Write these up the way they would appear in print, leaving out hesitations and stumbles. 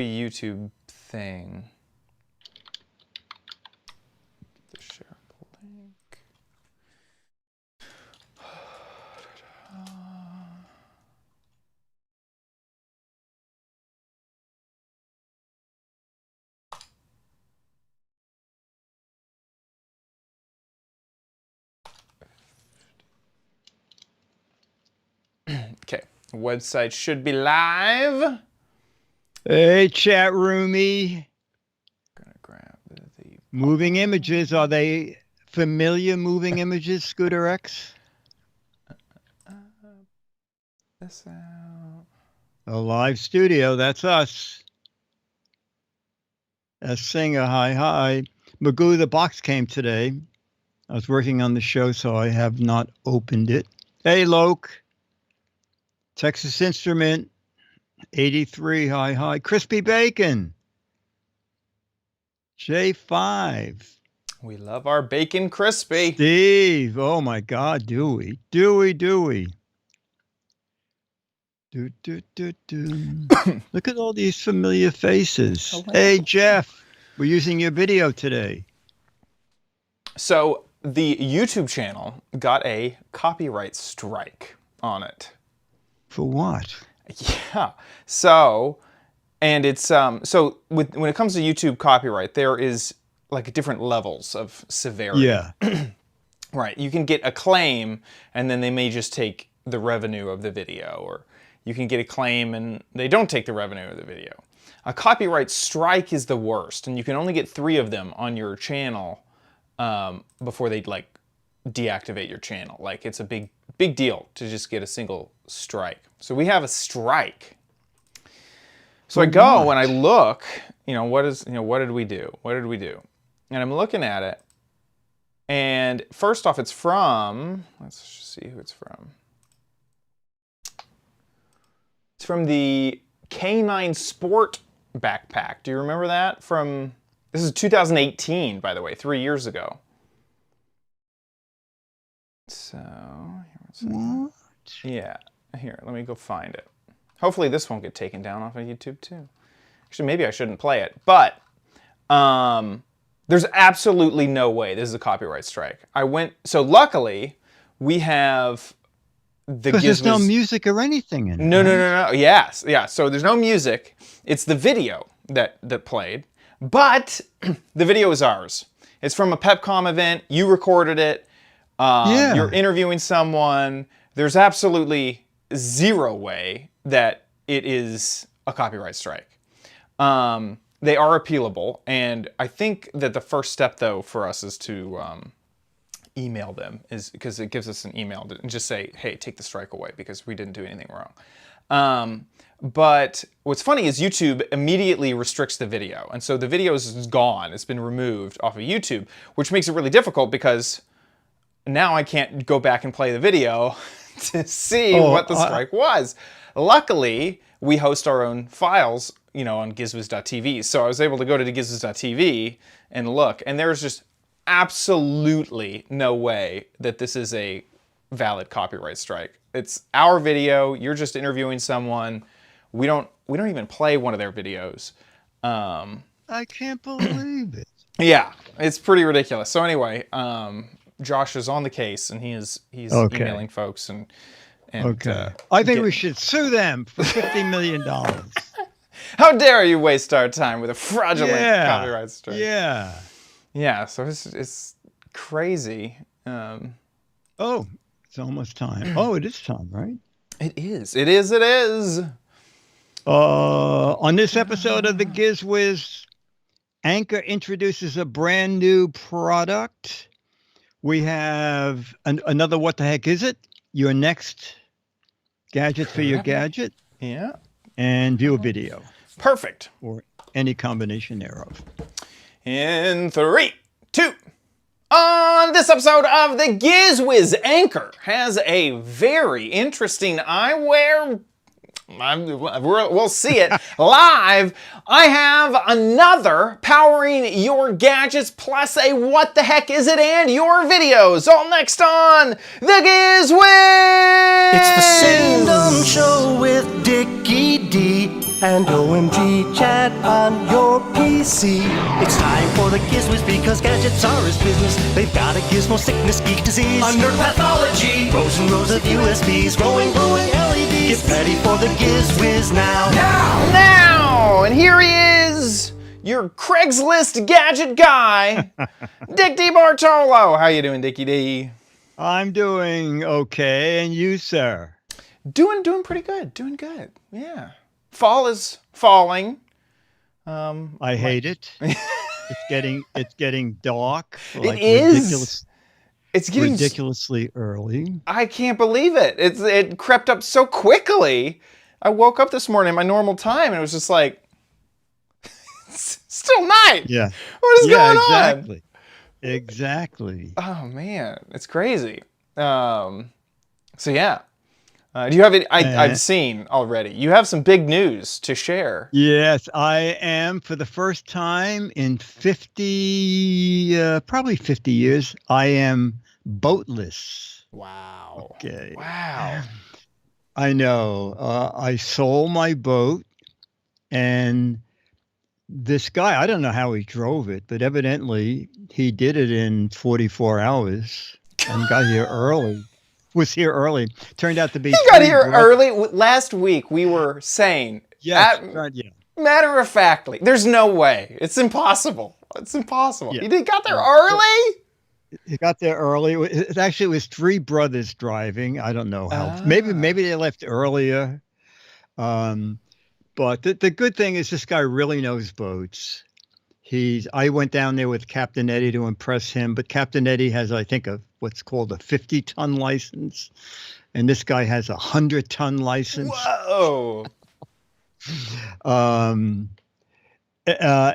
YouTube thing. The shareable link. Okay, website should be live. Hey, chat roomie. Gonna grab the Moving images. Are they familiar moving images, Scooter X? this out. A live studio. That's us. A singer. Hi. Magoo the box came today. I was working on the show, so I have not opened it. Hey, Loke. Texas Instrument. 83. Hi. Crispy Bacon. J5. We love our bacon crispy. Steve. Oh, my God. Dewey. Do. Look at all these familiar faces. Hello. Hey, Jeff. We're using your video today. So the YouTube channel got a copyright strike on it. For what? Yeah. So, and it's when it comes to YouTube copyright, there is like different levels of severity. Yeah. Right. You can get a claim, and then they may just take the revenue of the video, or you can get a claim and they don't take the revenue of the video. A copyright strike is the worst, and you can only get 3 of them on your channel before they like deactivate your channel. Like, it's a big deal to just get a single strike. So we have a strike. So I go and I look, what did we do? And I'm looking at it, and first off, it's from, let's see who it's from. It's from the K9 Sport backpack. Do you remember that? This is 2018, by the way, 3 years ago. So, What? yeah, here, let me go find it. Hopefully this won't get taken down off of YouTube too. Actually, maybe I shouldn't play it, but there's absolutely no way this is a copyright strike. So luckily, we have the Because Giz there's no Wiz- music or anything in it. No. Yes, yeah. So there's no music. It's the video that played, but the video is ours. It's from a PepCom event. You recorded it. You're interviewing someone. There's absolutely zero way that it is a copyright strike. They are appealable, and I think that the first step, though, for us is to email them, because it gives us an email and just say, hey, take the strike away because we didn't do anything wrong. But what's funny is YouTube immediately restricts the video, and so the video is gone. It's been removed off of YouTube, which makes it really difficult because now I can't go back and play the video to see what the strike was. Luckily, we host our own files, on gizwiz.tv. So I was able to go to gizwiz.tv and look, and there's just absolutely no way that this is a valid copyright strike. It's our video. You're just interviewing someone. We don't even play one of their videos. I can't believe it. Yeah, it's pretty ridiculous. So anyway, Josh is on the case, and he's emailing folks and I think we should sue them for $50 million. How dare you waste our time with a fraudulent copyright strike? Yeah. So it's crazy. Oh, it's almost time. Oh, it is time, right? It is. On this episode of the Giz Wiz, Anchor introduces a brand new product. We have another What the Heck Is It? Your next gadget for your gadget. Yeah. And view a video. Perfect. Or any combination thereof. In 3, 2. On this episode of the Giz Wiz, Anchor has a very interesting eyewear. We'll see it live. I have another powering your gadgets plus a what the heck is it and your videos all next on the Giz Wiz. It's the Send 'em Show with Dickie D. and OMG chat on your PC. It's time for the Giz Wiz because gadgets are his business. They've got a gizmo sickness, geek disease, under pathology, rows and rows of USBs, glowing LEDs. Get ready for the Giz Wiz now. Now! And here he is, your Craigslist gadget guy, Dick D. Bartolo. How you doing, Dickie D? I'm doing okay, and you, sir? Doing pretty good. Doing good. Yeah. Fall is falling. I hate it. It's getting dark. Like, it is. It's getting ridiculously early. I can't believe it. It crept up so quickly. I woke up this morning at my normal time and it was just like, it's still night. Yeah. What is going on? Exactly. Oh man, it's crazy. So yeah. Do you have it? I've seen already. You have some big news to share. Yes, I am. For the first time in probably 50 years, I am boatless. Wow. Okay. Wow. I know. I sold my boat, and this guy, I don't know how he drove it, but evidently he did it in 44 hours and got here early. Was here early. Turned out to be. He got here early. Last week we were saying. Yes. Matter of factly, there's no way. It's impossible. It's impossible. Yeah. He got there early. He got there early. It was three brothers driving. I don't know how. Maybe they left earlier. But the good thing is this guy really knows boats. I went down there with Captain Eddie to impress him, but Captain Eddie has, I think, what's called a 50-ton license, and this guy has a 100-ton license. Whoa!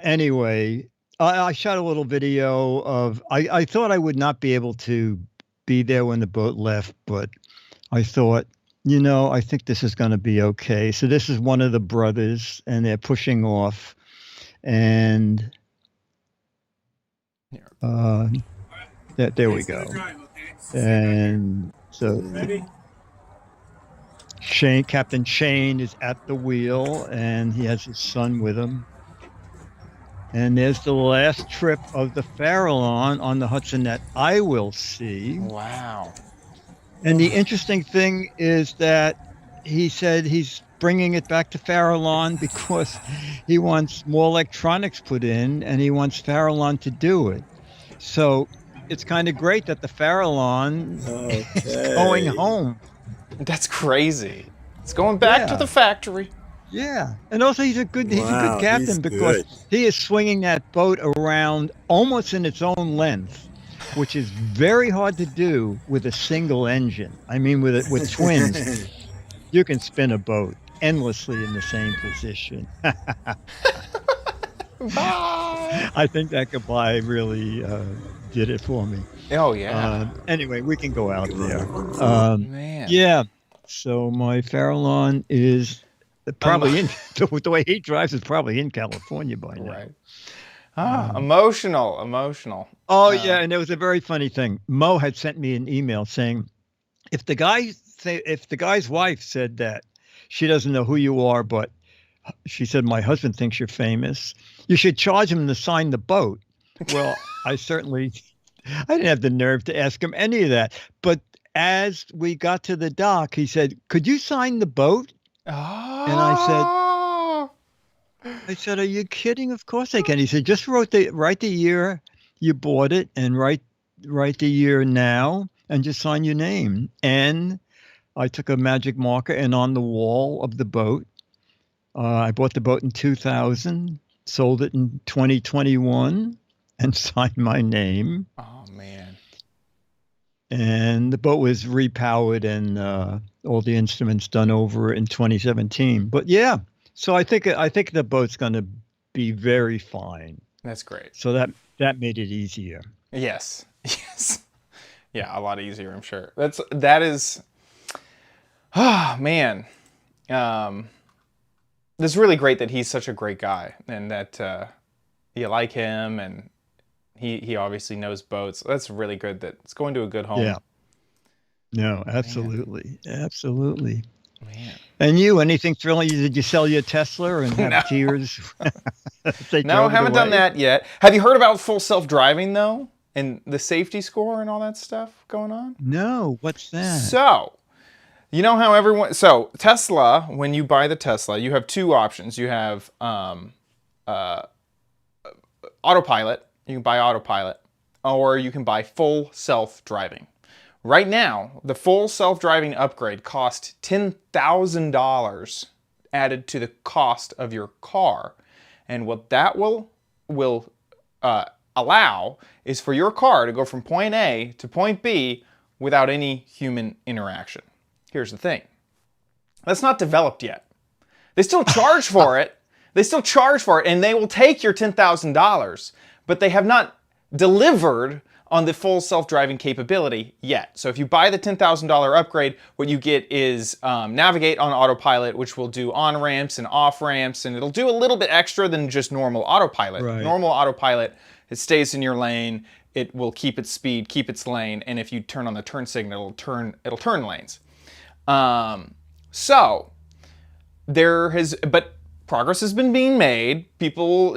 Anyway, I shot a little video of. I thought I would not be able to be there when the boat left, but I thought, I think this is going to be okay. So this is one of the brothers, and they're pushing off, and. There we go. And so Captain Shane is at the wheel, and he has his son with him. And there's the last trip of the Farallon on the Hudson that I will see. Wow. And the interesting thing is that he said he's bringing it back to Farallon because he wants more electronics put in, and he wants Farallon to do it. So it's kind of great that the Farallon is going home. That's crazy. It's going back to the factory. Yeah, and also he's a good captain because he is swinging that boat around almost in its own length, which is very hard to do with a single engine. I mean, with twins, you can spin a boat endlessly in the same position. Bye. I think that goodbye really did it for me. Oh yeah. Anyway, we can go out there. Man. Yeah. So my Farallon is probably the way he drives is probably in California by now. Right. Emotional. Oh yeah, and there was a very funny thing. Mo had sent me an email saying, if the guy's wife said that she doesn't know who you are, but she said, my husband thinks you're famous, you should charge him to sign the boat. Well, I didn't have the nerve to ask him any of that. But as we got to the dock, he said, could you sign the boat? Oh. And I said, are you kidding? Of course I can. He said, just write the year you bought it and write the year now and just sign your name. And I took a magic marker and on the wall of the boat, I bought the boat in 2000, sold it in 2021, and signed my name. Oh man! And the boat was repowered and all the instruments done over in 2017. But yeah, so I think the boat's going to be very fine. That's great. So that made it easier. Yes. Yeah, a lot easier, I'm sure. That is. Oh man. It's really great that he's such a great guy and that you like him and he obviously knows boats. That's really good that it's going to a good home. Yeah. No, absolutely. Man. Absolutely. Man. And you, anything thrilling? Did you sell your Tesla and have tears? No, haven't done that yet. Have you heard about full self-driving, though? And the safety score and all that stuff going on? No, what's that? So, you know how everyone... So, Tesla, when you buy the Tesla, you have two options. You have autopilot. You can buy autopilot. Or you can buy full self-driving. Right now, the full self-driving upgrade costs $10,000 added to the cost of your car. And what that will allow is for your car to go from point A to point B without any human interaction. Here's the thing. That's not developed yet. They still charge for it. They still charge for it, and they will take your $10,000, but they have not delivered on the full self-driving capability yet. So if you buy the $10,000 upgrade, what you get is navigate on autopilot, which will do on-ramps and off-ramps, and it'll do a little bit extra than just normal autopilot. Right. Normal autopilot, it stays in your lane, it will keep its speed, keep its lane, and if you turn on the turn signal, it'll turn lanes. So there has, but progress has been being made. People,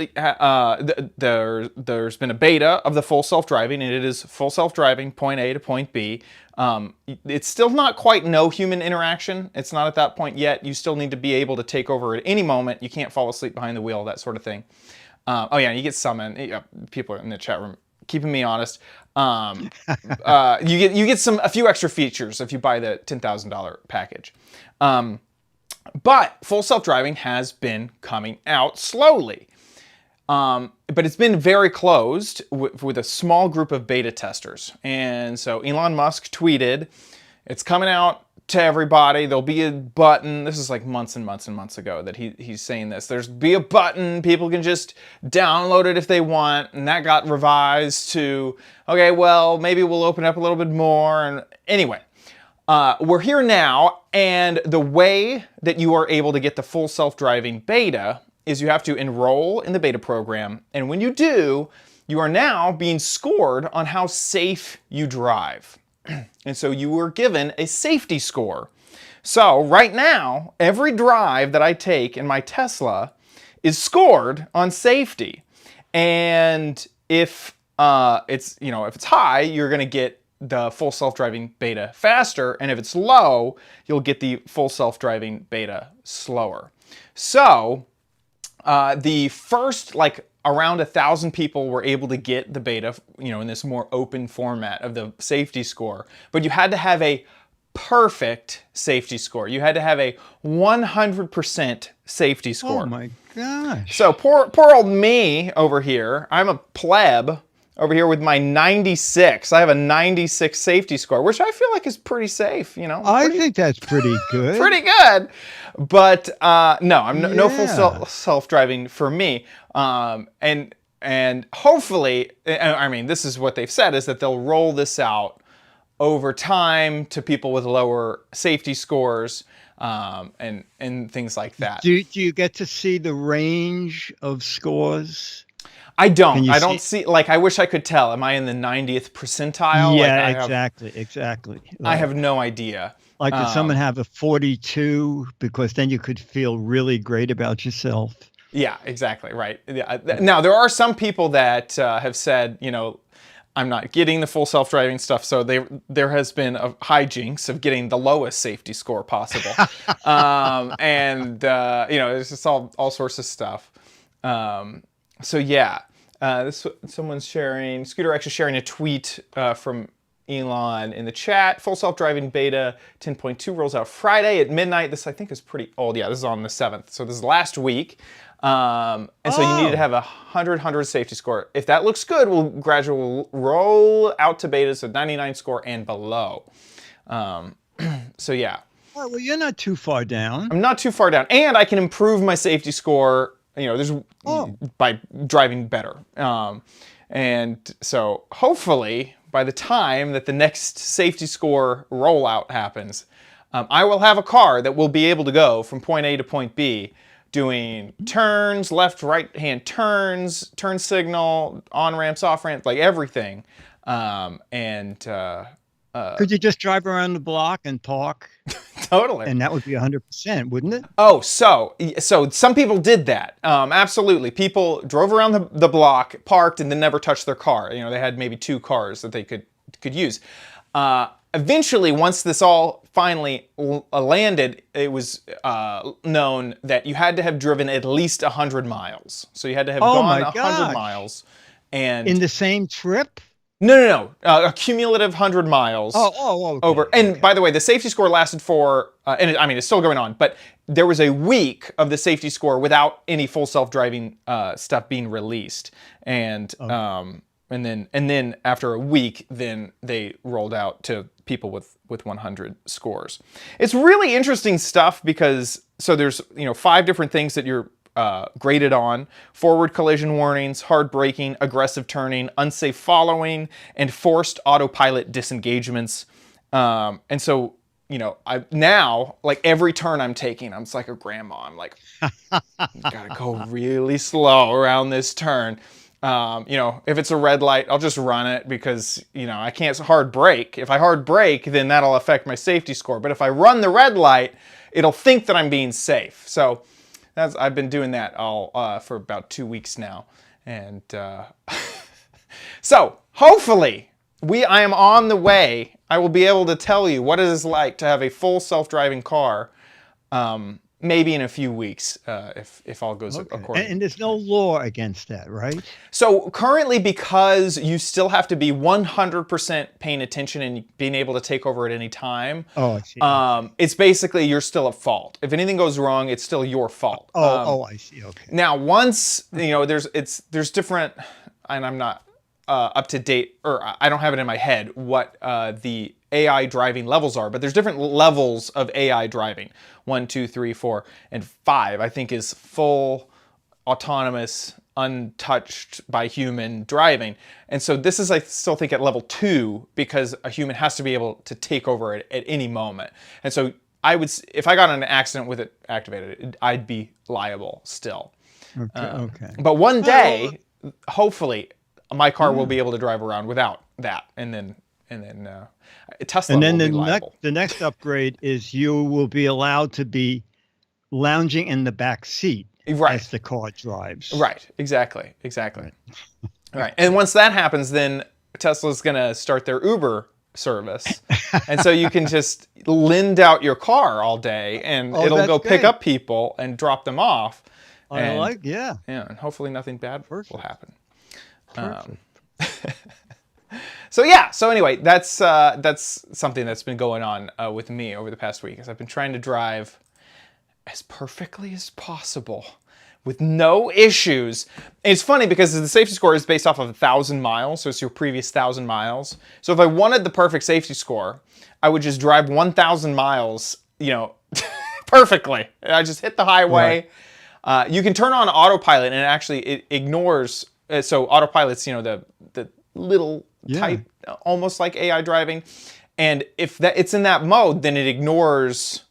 there's been a beta of the full self-driving, and it is full self-driving, point A to point B. It's still not quite no human interaction. It's not at that point yet. You still need to be able to take over at any moment. You can't fall asleep behind the wheel, that sort of thing. Oh yeah, you get summoned. People in the chat room keeping me honest. You get a few extra features if you buy the $10,000 package. But full self-driving has been coming out slowly. But it's been very closed with a small group of beta testers. And so Elon Musk tweeted, it's coming out to everybody. There'll be a button. This is like months and months and months ago that he's saying this. There's be a button. People can just download it if they want. And that got revised to, okay, well, maybe we'll open up a little bit more. And anyway. We're here now, and the way that you are able to get the full self-driving beta is you have to enroll in the beta program, and when you do, you are now being scored on how safe you drive. And so you were given a safety score. So right now, every drive that I take in my Tesla is scored on safety. And if it's high, you're going to get the full self-driving beta faster, and if it's low, you'll get the full self-driving beta slower. So the first around 1,000 people were able to get the beta, in this more open format of the safety score, but you had to have a perfect safety score. You had to have a 100% safety score. Oh my gosh. So poor old me over here, I'm a pleb over here with my 96. I have a 96 safety score, which I feel like is pretty safe, I think that's pretty good. Pretty good. But no, no full self-driving for me. And hopefully, I mean, this is what they've said, is that they'll roll this out over time to people with lower safety scores and things like that. Do you get to see the range of scores? I don't. I don't see. I wish I could tell. Am I in the 90th percentile? Yeah, exactly. I have no idea. Did someone have a 42? Because then you could feel really great about yourself. Yeah, exactly. Right. Yeah. Now, there are some people that have said, I'm not getting the full self-driving stuff. So there has been a hijinks of getting the lowest safety score possible. It's just all sorts of stuff. So yeah, someone's sharing, Scooter X is sharing a tweet from Elon in the chat. Full self-driving beta 10.2 rolls out Friday at midnight. This I think is pretty old. Yeah, this is on the 7th. So this is last week. So you need to have a 100 safety score. If that looks good, we'll gradually roll out to betas of 99 score and below. So yeah. Oh, well, you're not too far down. I'm not too far down. And I can improve my safety score by driving better. And so hopefully by the time that the next safety score rollout happens, I will have a car that will be able to go from point A to point B doing turns, left, right hand turns, turn signal, on ramps, off ramps, everything. Could you just drive around the block and park? Totally. And that would be 100%, wouldn't it? Oh, so some people did that. Absolutely. People drove around the block, parked, and then never touched their car. You know, they had maybe 2 cars that they could use. Eventually, once this all finally landed, it was known that you had to have driven at least 100 miles. So you had to have gone 100 miles. And in the same trip? No. A cumulative 100 miles. Okay. Over. And by the way, the safety score lasted for, it's still going on, but there was a week of the safety score without any full self-driving stuff being released. And then after a week, then they rolled out to people with 100 scores. It's really interesting stuff because, so there's, 5 different things that you're graded on: forward collision warnings, hard braking, aggressive turning, unsafe following, and forced autopilot disengagements. And so, I now, like, every turn I'm taking, I'm just like a grandma. I'm like, gotta go really slow around this turn. If it's a red light, I'll just run it because, I can't hard brake. If I hard brake, then that'll affect my safety score. But if I run the red light, it'll think that I'm being safe. So I've been doing that all for about 2 weeks now. And so hopefully I am on the way. I will be able to tell you what it is like to have a full self-driving car, maybe in a few weeks, if all goes according. And there's no law against that, right? So currently, because you still have to be 100% paying attention and being able to take over at any time. Oh, I see. It's basically you're still at fault. If anything goes wrong, it's still your fault. I see. Okay. Now, once there's different, and I'm not up to date, or I don't have it in my head what the AI driving levels are, but there's different levels of AI driving. 1, 2, 3, 4, and 5, I think, is full autonomous, untouched by human driving. And so this is, I still think, at level 2, because a human has to be able to take over at any moment. And so if I got in an accident with it activated, I'd be liable still. Okay. But one day, hopefully, my car will be able to drive around without that, and then Tesla will be liable. The next upgrade is you will be allowed to be lounging in the back seat as the car drives. Right. Exactly. Right. And once that happens, then Tesla's going to start their Uber service, and so you can just lend out your car all day, and it'll go pick up people and drop them off. Yeah, and hopefully nothing bad will happen. So anyway, that's something that's been going on with me over the past week, is I've been trying to drive as perfectly as possible with no issues. And it's funny because the safety score is based off of 1,000 miles, so it's your previous 1,000 miles. So if I wanted the perfect safety score, I would just drive 1,000 miles, perfectly. I just hit the highway. Right. You can turn on autopilot, and it ignores. So autopilot's, the little type, almost like AI driving. And if it's in that mode, then it ignores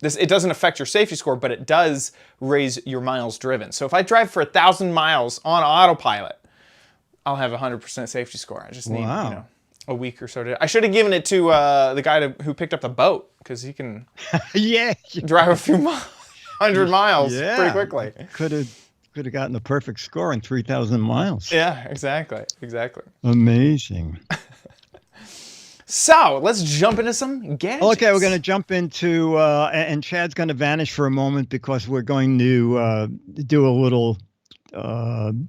this. It doesn't affect your safety score, but it does raise your miles driven. So if I drive for 1,000 miles on autopilot, I'll have 100% safety score. I just need a week or so. I should have given it to the guy who picked up the boat, because he can drive a few 100 miles pretty quickly. Could have gotten the perfect score in 3,000 miles. Yeah, exactly. Amazing. So let's jump into some gadgets. Okay, we're going to jump into, and Chad's going to vanish for a moment because we're going to do a little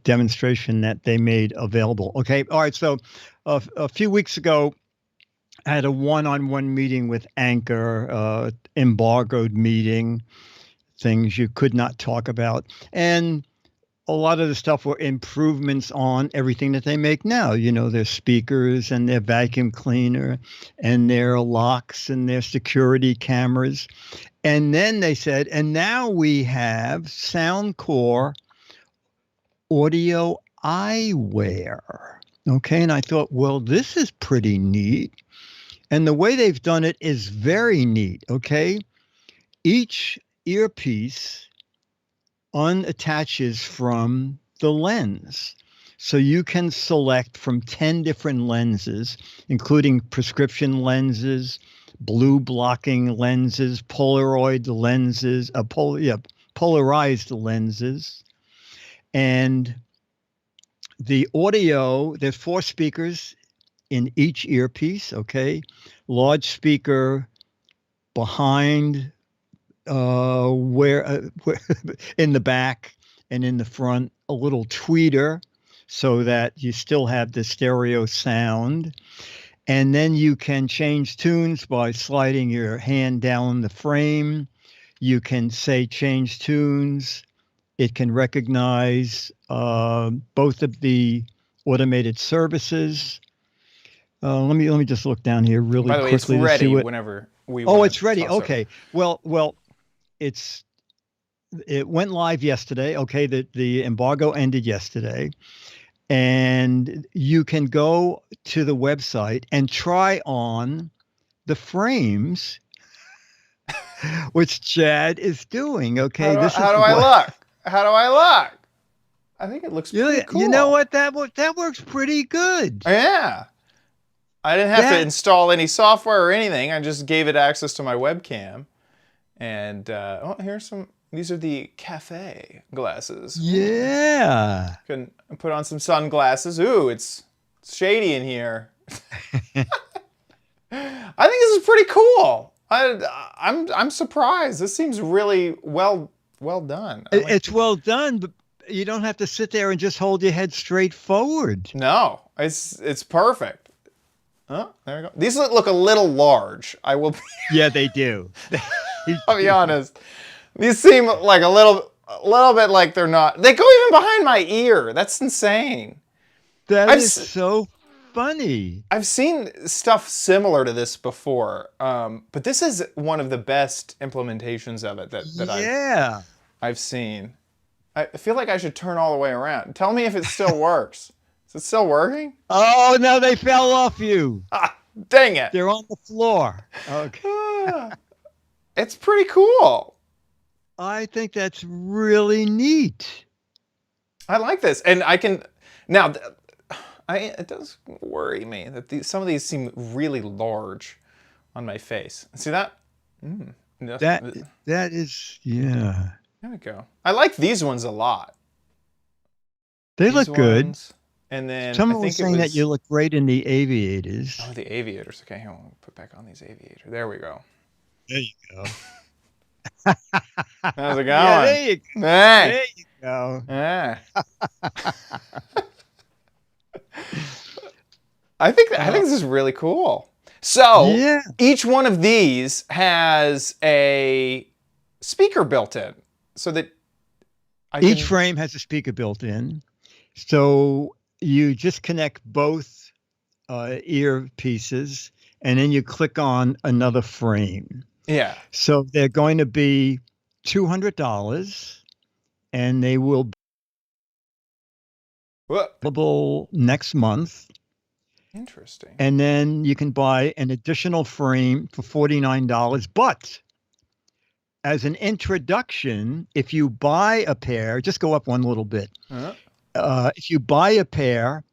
demonstration that they made available. Okay, all right. So a few weeks ago, I had a one-on-one meeting with Anchor, embargoed meeting, things you could not talk about. And a lot of the stuff were improvements on everything that they make now. Their speakers and their vacuum cleaner and their locks and their security cameras. And then they said, and now we have Soundcore audio eyewear. Okay, and I thought, well, this is pretty neat. And the way they've done it is very neat, okay? Each earpiece unattaches from the lens. So you can select from 10 different lenses, including prescription lenses, blue blocking lenses, polarized lenses, and the audio. There's 4 speakers in each earpiece. Okay, large speaker behind where in the back, and in the front a little tweeter so that you still have the stereo sound. And then you can change tunes by sliding your hand down the frame. You can say change tunes. It can recognize both of the automated services. Let me just look down here really By the way, quickly it's to see ready what. whenever we. Oh, wanna it's ready. toss over. Okay. Well, it went live yesterday. Okay, the embargo ended yesterday, and you can go to the website and try on the frames, which Chad is doing. Okay, How do I look? How do I look? I think it looks pretty cool. You know what? That works pretty good. Yeah. I didn't have to install any software or anything. I just gave it access to my webcam. And these are the cafe glasses. Yeah. Can put on some sunglasses. Ooh, it's shady in here. I think this is pretty cool. I'm surprised. This seems really well done. It's well done, but you don't have to sit there and just hold your head straight forward. No, it's perfect. Oh, there we go. These look a little large. I will. Yeah, they do. I'll be honest. These seem like a little bit like they're not. They go even behind my ear. That's insane. That is so funny. I've seen stuff similar to this before, but this is one of the best implementations of it that I've seen. I feel like I should turn all the way around. Tell me if it still works. Is it still working? Oh, no, they fell off you. Ah, dang it. They're on the floor. Okay. It's pretty cool. I think that's really neat. I like this. And I can... Now, it does worry me that some of these seem really large on my face. See that? That is, yeah. There we go. I like these ones a lot. They look good. And then someone was saying that you look great in the aviators. Oh, the aviators. Okay, here, I'll put back on these aviators. There we go. There you go. How's it going? Yeah, there you go. Hey. There you go. Yeah. I think this is really cool. So each one of these has a speaker built in, so that each frame has a speaker built in. So you just connect both earpieces, and then you click on another frame. Yeah. So they're going to be $200, and they will be available next month. Interesting. And then you can buy an additional frame for $49. But as an introduction, if you buy a pair, just go up one little bit. If you buy a pair,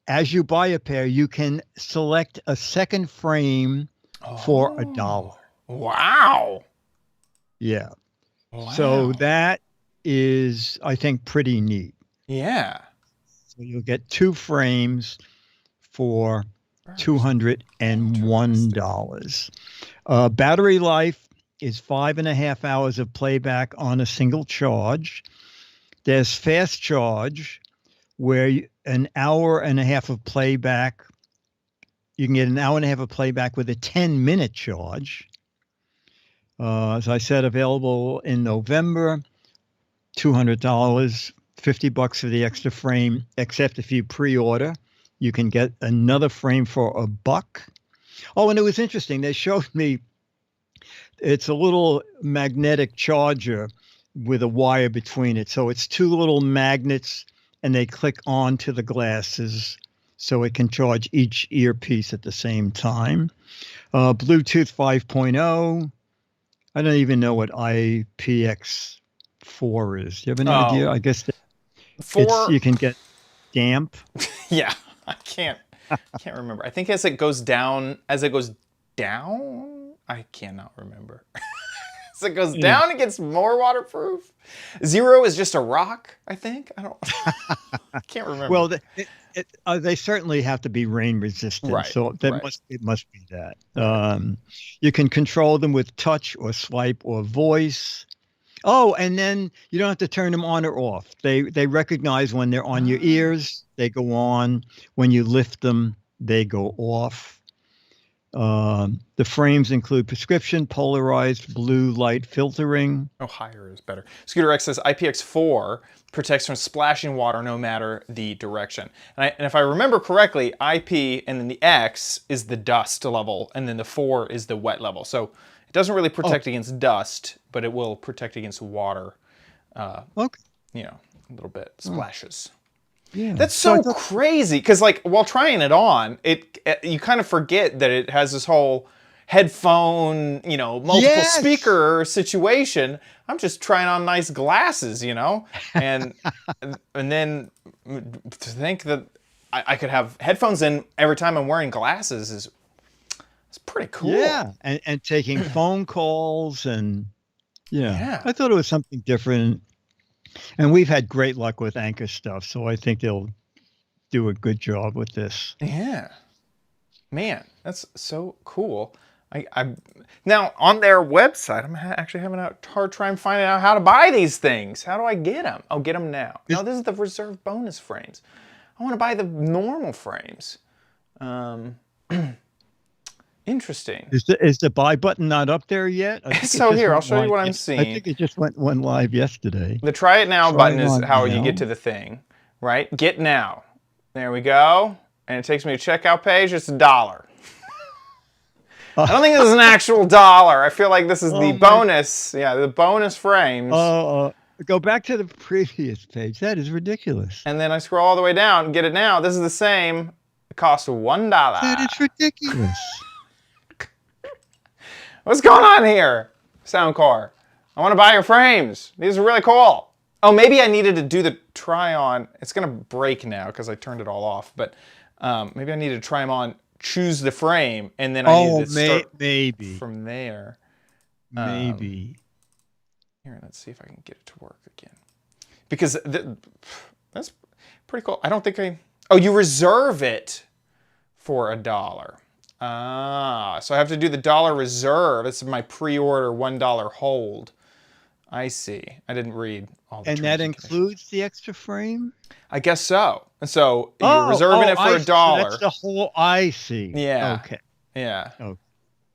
as you buy a pair, you can select a second frame for $1. Wow. Yeah. Wow. So that is, I think, pretty neat. Yeah. So you'll get 2 frames for $201. Battery life is 5.5 hours of playback on a single charge. There's fast charge, where an hour and a half of playback, you can get an hour and a half of playback with a 10-minute charge. As I said, available in November, $200, $50 for the extra frame, except if you pre-order. You can get another frame for $1. Oh, and it was interesting. They showed me it's a little magnetic charger with a wire between it. So it's 2 little magnets, and they click onto the glasses so it can charge each earpiece at the same time. Bluetooth 5.0. I don't even know what IPX4 is. Do you have an idea? I guess you can get damp. Yeah. I can't remember. I think as it goes down, I cannot remember. So it goes down, it gets more waterproof. 0 is just a rock, I think. I can't remember. Well, they certainly have to be rain resistant, Right, so right. it must be that. You can control them with touch or swipe or voice. Oh, and then you don't have to turn them on or off. They recognize when they're on your ears, they go on. When you lift them, they go off. The frames include prescription, polarized blue light filtering. Oh, higher is better. Scooter X says IPX4 protects from splashing water no matter the direction. And if I remember correctly, IP and then the X is the dust level, and then the 4 is the wet level. So it doesn't really protect against dust, but it will protect against water. Okay. You know, a little bit splashes. Yeah. That's so crazy because, like, while trying it on, you kind of forget that it has this whole headphone, you know, multiple speaker situation. I'm just trying on nice glasses, you know, and then to think that I could have headphones in every time I'm wearing glasses is pretty cool. Yeah, and taking phone calls and I thought it was something different. And we've had great luck with Anchor stuff, so I think they'll do a good job with this. Yeah. Man, that's so cool. I now on their website, I'm actually having a hard time finding out how to buy these things. How do I get them? Oh, get them now. No, this is the reserve bonus frames. I want to buy the normal frames. Interesting. Is the buy button not up there yet? So here, I'll show you what I'm seeing. I think it just went live yesterday. The try it now button is how you get to the thing, right? Get now. There we go. And it takes me to checkout page. It's $1. I don't think this is an actual dollar. I feel like this is the bonus. Yeah, the bonus frames. Go back to the previous page. That is ridiculous. And then I scroll all the way down and get it now. This is the same. It costs $1. That is ridiculous. What's going on here, Soundcore? I want to buy your frames. These are really cool. Oh, maybe I needed to do the try on. It's going to break now because I turned it all off. But maybe I needed to try them on, choose the frame, and then I needed to start from there. Maybe. Here, let's see if I can get it to work again. Because that's pretty cool. I don't think oh, you reserve it for $1. So I have to do the $1 reserve. This is my pre-order $1 hold. I see. I didn't read all the And that includes the extra frame? I guess so. And so you're reserving it for $1. So that's the whole I see. Yeah. Okay. Yeah. Oh.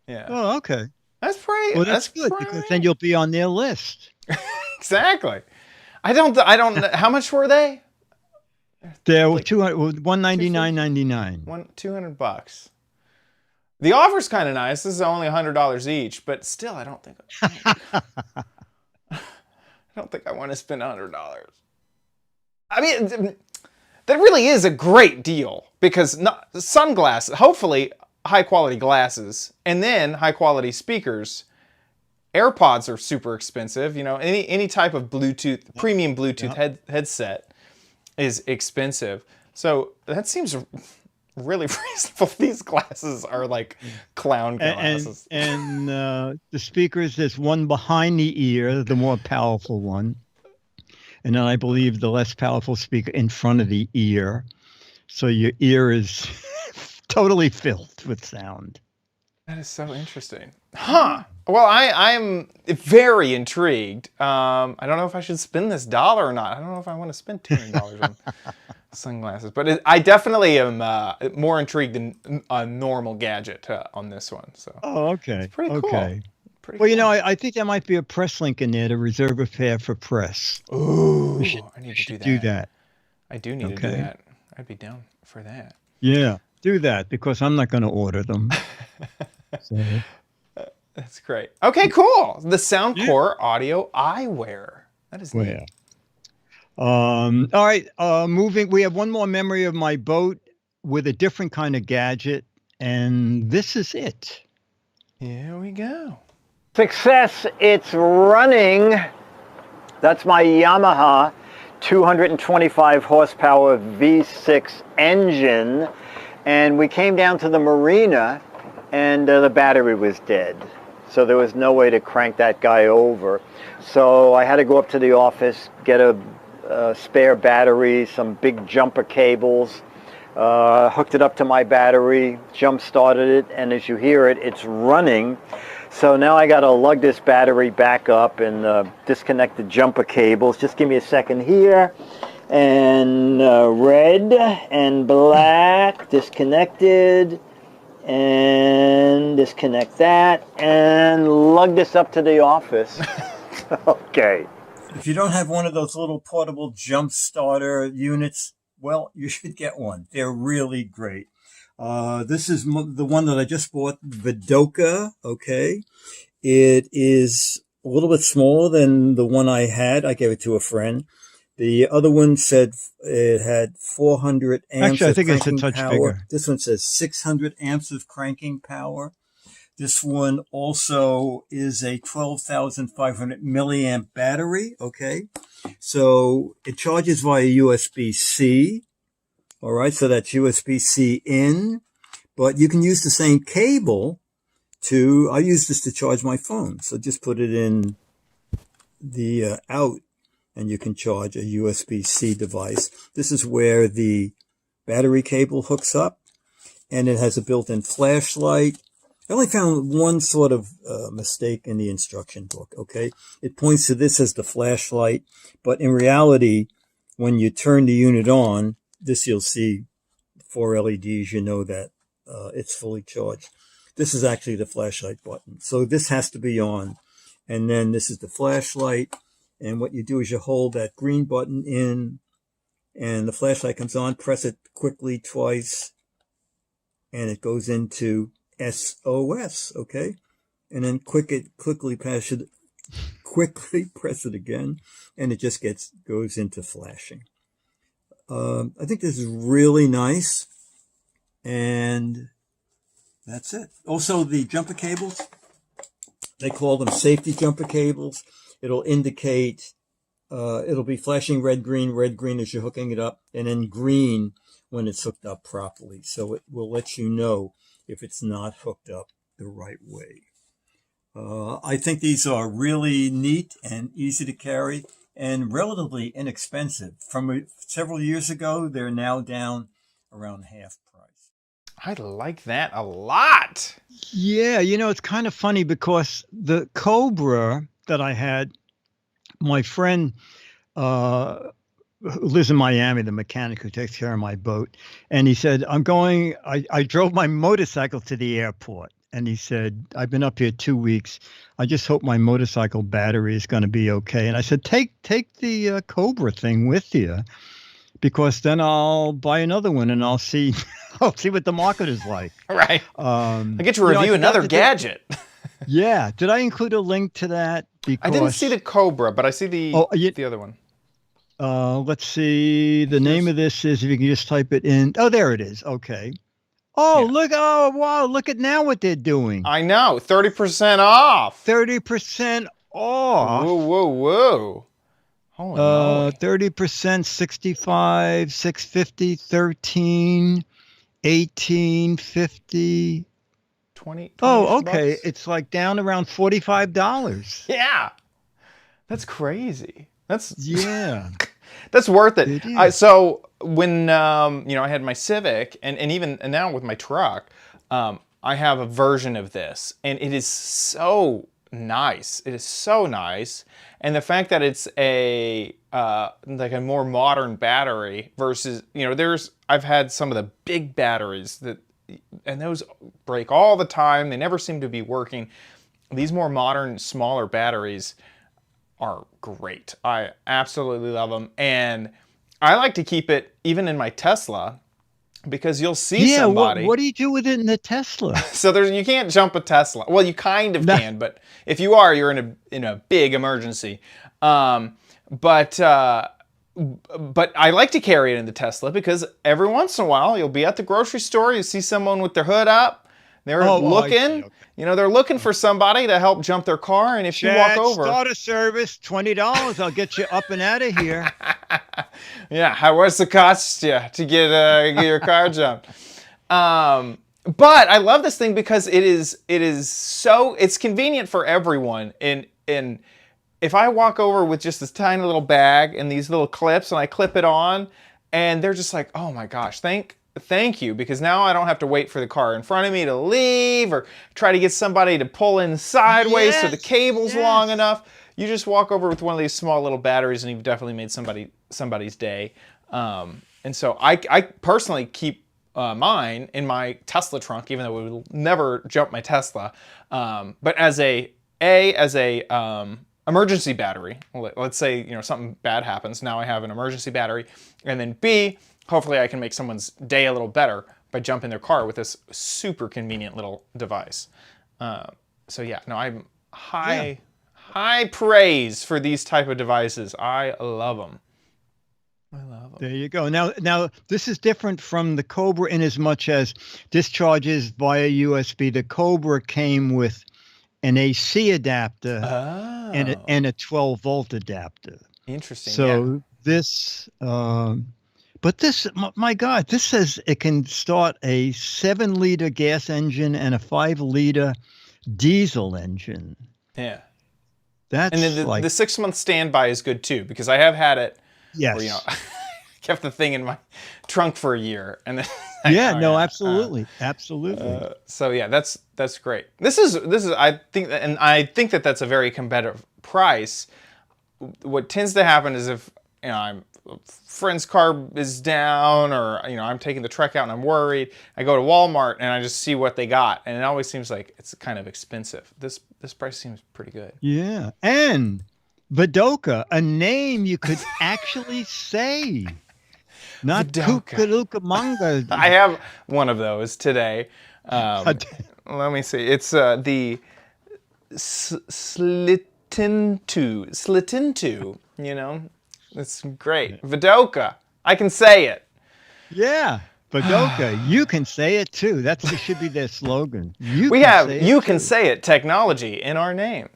Yeah. Oh, okay. That's pretty. Well, that's good because then you'll be on their list. Exactly. I don't. How much were they? They're $199.99. $200. The offer's kind of nice. This is only $100 each, but still, I don't think. I don't think I want to spend $100. I mean, that really is a great deal because sunglasses, hopefully high quality glasses, and then high quality speakers. AirPods are super expensive. You know, any type of Bluetooth, premium Bluetooth headset is expensive. So that seems really reasonable. These glasses are like clown glasses. And the speakers, there's one behind the ear, the more powerful one. And then I believe the less powerful speaker in front of the ear. So your ear is totally filled with sound. That is so interesting. Huh. Well, I'm very intrigued. I don't know if I should spend this $1 or not. I don't know if I want to spend $200 on sunglasses. But I definitely am more intrigued than a normal gadget on this one. So. Oh, okay. It's pretty cool. Okay. Pretty well, cool. You know, I think there might be a press link in there to reserve a pair for press. Ooh, I need to do that. I do need to do that. I'd be down for that. Yeah, do that because I'm not going to order them. So. That's great. Okay, cool. The Soundcore Audio Eyewear. That is neat. All right, moving. We have one more memory of my boat with a different kind of gadget, and this is it. Here we go. Success, it's running. That's my Yamaha 225 horsepower V6 engine. And we came down to the marina and the battery was dead. So there was no way to crank that guy over. So I had to go up to the office, get a spare battery, some big jumper cables, hooked it up to my battery, jump started it, and as you hear it, it's running. So now I got to lug this battery back up and disconnect the jumper cables. Just give me a second here. And red and black, disconnected, and disconnect that, and lug this up to the office. Okay. If you don't have one of those little portable jump starter units, well, you should get one. They're really great. This is the one that I just bought, Vidoka, okay? It is a little bit smaller than the one I had. I gave it to a friend. The other one said it had 400 amps Actually, I of think it's a cranking touch power. bigger. This one says 600 amps of cranking power. This one also is a 12,500 milliamp battery, okay? So it charges via USB-C, all right? So that's USB-C in, but you can use the same cable I use this to charge my phone. So just put it in the out, and you can charge a USB-C device. This is where the battery cable hooks up, and it has a built-in flashlight. I only found one sort of mistake in the instruction book, okay? It points to this as the flashlight, but in reality, when you turn the unit on, this you'll see 4 LEDs, you know that it's fully charged. This is actually the flashlight button. So this has to be on, and then this is the flashlight. And what you do is you hold that green button in, and the flashlight comes on. Press it quickly twice, and it goes into SOS, okay? And then quickly press it again, and it just goes into flashing. I think this is really nice, and that's it. Also, the jumper cables, they call them safety jumper cables. It'll indicate, it'll be flashing red, green as you're hooking it up, and then green when it's hooked up properly. So it will let you know if it's not hooked up the right way. I think these are really neat and easy to carry and relatively inexpensive. From several years ago, they're now down around half price. I like that a lot. Yeah, it's kind of funny because the Cobra that I had, my friend who lives in Miami, the mechanic who takes care of my boat, and he said, I drove my motorcycle to the airport, and he said, I've been up here 2 weeks. I just hope my motorcycle battery is going to be okay. And I said, take the Cobra thing with you, because then I'll buy another one and I'll see what the market is like. Right. I get to review another gadget. Yeah. Did I include a link to that? I didn't see the Cobra, but I see the other one. Let's see. The name of this is, if you can just type it in. Oh, there it is. Okay. Oh, yeah. Look. Oh, wow. Look at now what they're doing. I know. 30% off. 30% off. Whoa. Holy moly. 30%, 65, 650, 13, 18, 50. 20 Oh, okay. bucks? It's like down around $45. Yeah. That's crazy. Yeah. That's worth it. It is. So when I had my Civic and even now with my truck, I have a version of this, and it is so nice. It is so nice, and the fact that it's a like a more modern battery versus I've had some of the big batteries and those break all the time. They never seem to be working. These more modern, smaller batteries are great. I absolutely love them, and I like to keep it even in my Tesla, because you'll see somebody. What do you do with it in the Tesla? So you can't jump a Tesla. Well, you kind of can, but if you are, you're in a big emergency. But I like to carry it in the Tesla, because every once in a while you'll be at the grocery store, you see someone with their hood up, they're looking. They're looking for somebody to help jump their car, and if you walk over, start a service, $20, I'll get you up and out of here. Yeah, what's the cost you to get your car jumped? But I love this thing because it's convenient for everyone. And if I walk over with just this tiny little bag and these little clips and I clip it on, and they're just like, oh my gosh, thank you, because now I don't have to wait for the car in front of me to leave or try to get somebody to pull in sideways so the cable's long enough. You just walk over with one of these small little batteries and you've definitely made somebody's day. And so I personally keep mine in my Tesla trunk, even though it would never jump my Tesla. But as a emergency battery, let's say something bad happens, now I have an emergency battery, and then B, hopefully I can make someone's day a little better by jumping their car with this super convenient little device. So yeah, no, I'm high praise for these type of devices. I love them. There you go. Now this is different from the Cobra in as much as discharges via USB. The Cobra came with an AC adapter and a 12-volt adapter. Interesting. So this, but this, my God, this says it can start a 7-liter gas engine and a 5-liter diesel engine. Yeah. That's and then the 6-month standby is good too, because I have had it. Yes. Where, kept the thing in my trunk for a year, and then absolutely. So yeah, that's great. This is I think that that's a very competitive price. What tends to happen is if I'm friend's car is down, or I'm taking the truck out and I'm worried, I go to Walmart and I just see what they got, and it always seems like it's kind of expensive. This price seems pretty good. Yeah, and Vidoka, a name you could actually say. Not Kukalukamanga. I have one of those today. Let me see. It's the Slitintu. It's great. Vidoka. I can say it. Yeah. Vidoka, you can say it too. That should be their slogan. You can say it technology in our name.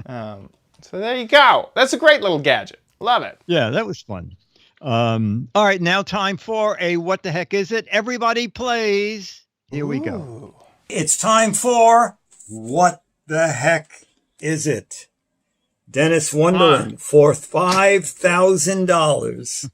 So there you go. That's a great little gadget. Love it. Yeah, that was fun. All right, now time for a What the Heck Is It? Everybody plays. Here we go. It's time for What the Heck Is It? Dennis Wonderland for $5,000.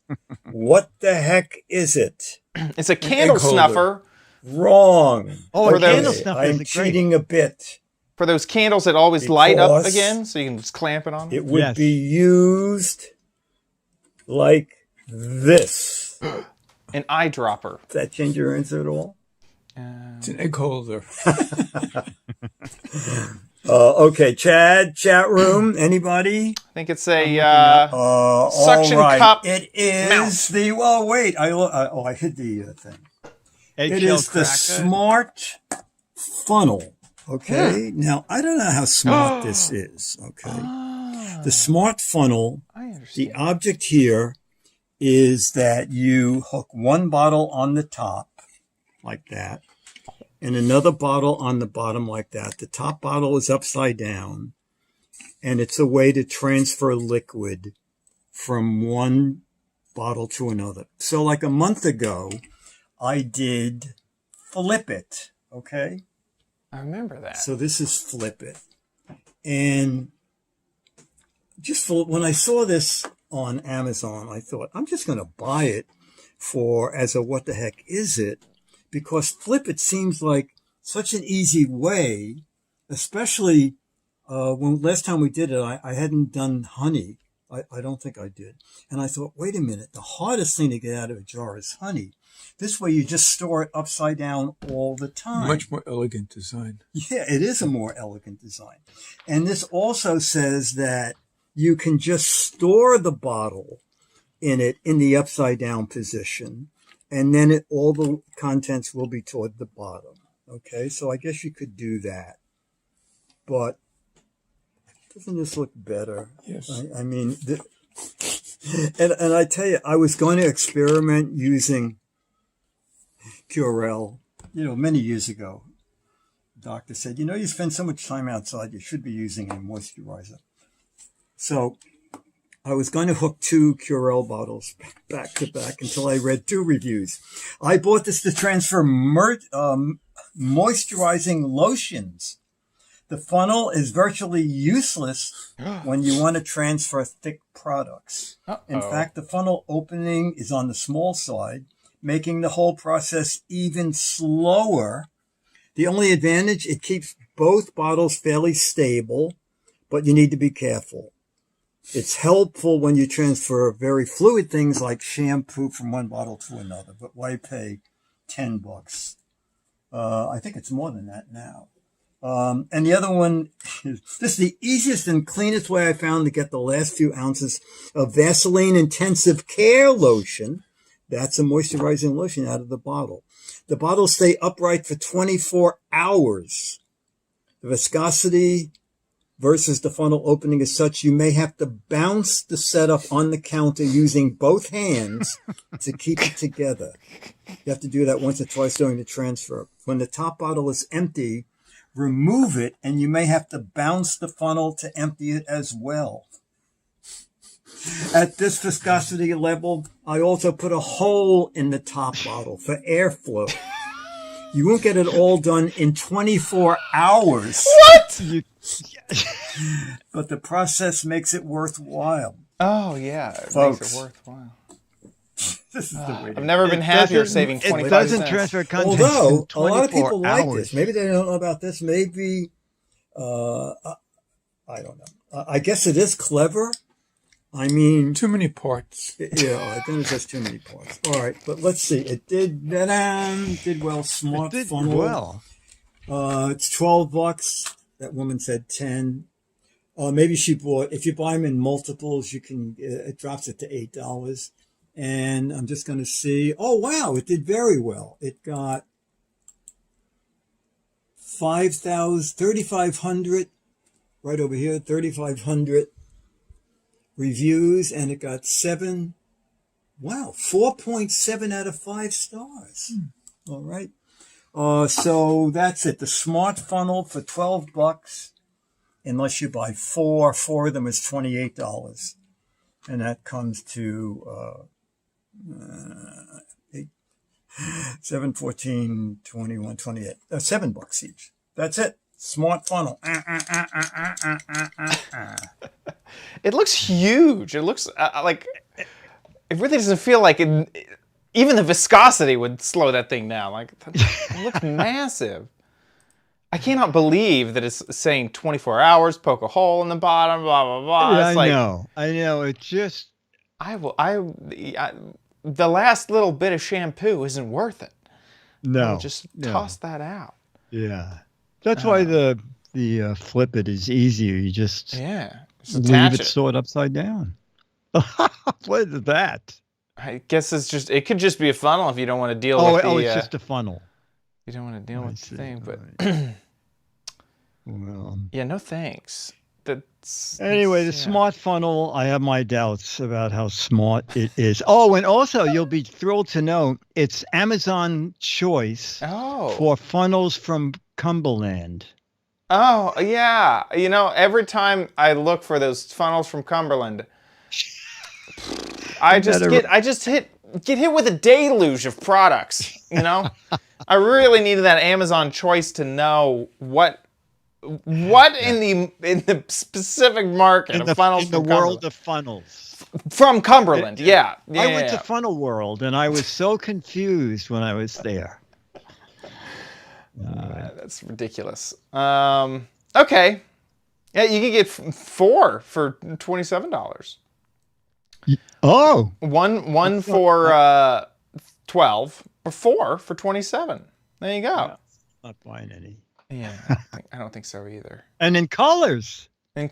What the heck is it? It's a candle snuffer. Wrong. Oh, a candle snuffer. I'm cheating a bit. For those candles that always light up again, so you can just clamp it on. It would be used like this. An eyedropper. Does that change your answer at all? It's an egg holder. Okay, Chad, chat room, anybody? I think it's a suction cup. It is I hid the thing. It is the smart funnel. Okay. Now, I don't know how smart this is. Okay. The smart funnel, the object here is that you hook one bottle on the top like that and another bottle on the bottom like that. The top bottle is upside down, and it's a way to transfer liquid from one bottle to another. So like a month ago, I did Flip It. Okay. I remember that. So this is Flip It. And when I saw this on Amazon, I thought, I'm just going to buy it as a what the heck is it? Because Flip It seems like such an easy way, especially when last time we did it, I hadn't done honey. I don't think I did. And I thought, wait a minute, the hardest thing to get out of a jar is honey. This way you just store it upside down all the time. Much more elegant design. Yeah, it is a more elegant design. And this also says that you can just store the bottle in it in the upside down position, and then all the contents will be toward the bottom. Okay, so I guess you could do that. But doesn't this look better? Yes. I mean, and I tell you, I was going to experiment using Curel, many years ago. The doctor said, you spend so much time outside, you should be using a moisturizer. So I was going to hook 2 Curel bottles back to back until I read 2 reviews. I bought this to transfer moisturizing lotions. The funnel is virtually useless when you want to transfer thick products. In fact, the funnel opening is on the small side, making the whole process even slower. The only advantage, it keeps both bottles fairly stable, but you need to be careful. It's helpful when you transfer very fluid things like shampoo from one bottle to another, but why pay $10? I think it's more than that now. And the other one, this is the easiest and cleanest way I found to get the last few ounces of Vaseline Intensive Care Lotion. That's a moisturizing lotion out of the bottle. The bottles stay upright for 24 hours. The viscosity versus the funnel opening is such you may have to bounce the setup on the counter using both hands to keep it together. You have to do that once or twice during the transfer. When the top bottle is empty, remove it, and you may have to bounce the funnel to empty it as well. At this viscosity level, I also put a hole in the top bottle for airflow. You won't get it all done in 24 hours. What? But the process makes it worthwhile. Oh, yeah. It Folks, makes it worthwhile. This is the way to I've never been happier saving 25 cents. It doesn't transfer content Although, in a 24 lot of people like hours. this. Maybe they don't know about this. Maybe, I don't know. I guess it is clever. I mean, Too many parts. yeah, then it's just too many parts. All right, but let's see. It did well. Smart It did funnel. well. It's $12. That woman said 10. Maybe she bought. If you buy them in multiples, you can. It drops it to $8. And I'm just going to see. Oh wow, it did very well. It got 3,500 right over here. 3,500 reviews, and it got 4.7 out of 5 stars. All right. So that's it. The smart funnel for $12, unless you buy 4. 4 of them is $28. And that comes to 7, 14, 21, 28. $7 each. That's it. Smart funnel. It looks huge. It looks like it really doesn't feel like it. Even the viscosity would slow that thing down. Like it looks massive. I cannot believe that it's saying 24 hours. Poke a hole in the bottom. Blah blah blah. Yeah, It's I like, know. I know. It just. The last little bit of shampoo isn't worth it. No. Just no. toss that out. Yeah. That's why the flip it is easier. You just leave it stored upside down. What is that? I guess it could just be a funnel if you don't want to deal with the... it's just a funnel. You don't want to deal with the thing, but... Well, yeah, no thanks. Anyway, the smart funnel, I have my doubts about how smart it is. Oh, and also you'll be thrilled to know it's Amazon choice for funnels from Cumberland. Oh, yeah. You know, every time I look for those funnels from Cumberland, I just get hit with a deluge of products, you know? I really needed that Amazon choice to know what in the specific market of funnels in the world of funnels from Cumberland. Yeah. I went to Funnel World and I was so confused when I was there. That's ridiculous. Okay. Yeah, you can get 4 for $27. Oh. One for 12 or 4 for 27. There you go. Yeah, not buying any. Yeah, I don't think so either. And in colors. You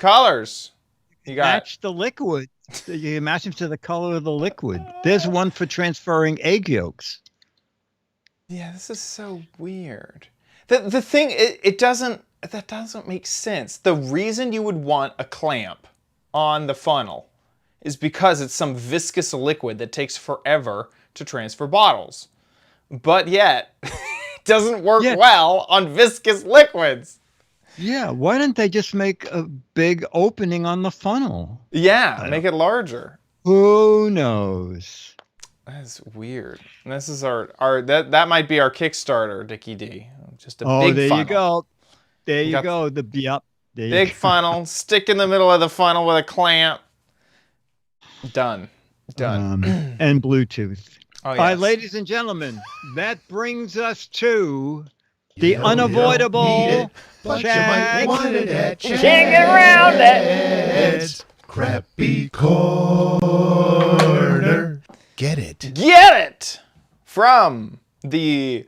got match the liquid. You match them to the color of the liquid. There's one for transferring egg yolks. Yeah, this is so weird. The thing that doesn't make sense. The reason you would want a clamp on the funnel is because it's some viscous liquid that takes forever to transfer bottles. But yet, it doesn't work well on viscous liquids. Yeah, why didn't they just make a big opening on the funnel? Yeah, make it larger. Who knows? That's weird. This is our that might be our Kickstarter, Dickie D. Just a Oh, big there funnel. you go. There you got go. The yep. There Big you go. funnel, stick in the middle of the funnel with a clamp. Done. And Bluetooth. Oh, yes. All right, ladies and gentlemen, that brings us to the unavoidable Chad. Can't get around it. Crappy corner. Get it. Get it from the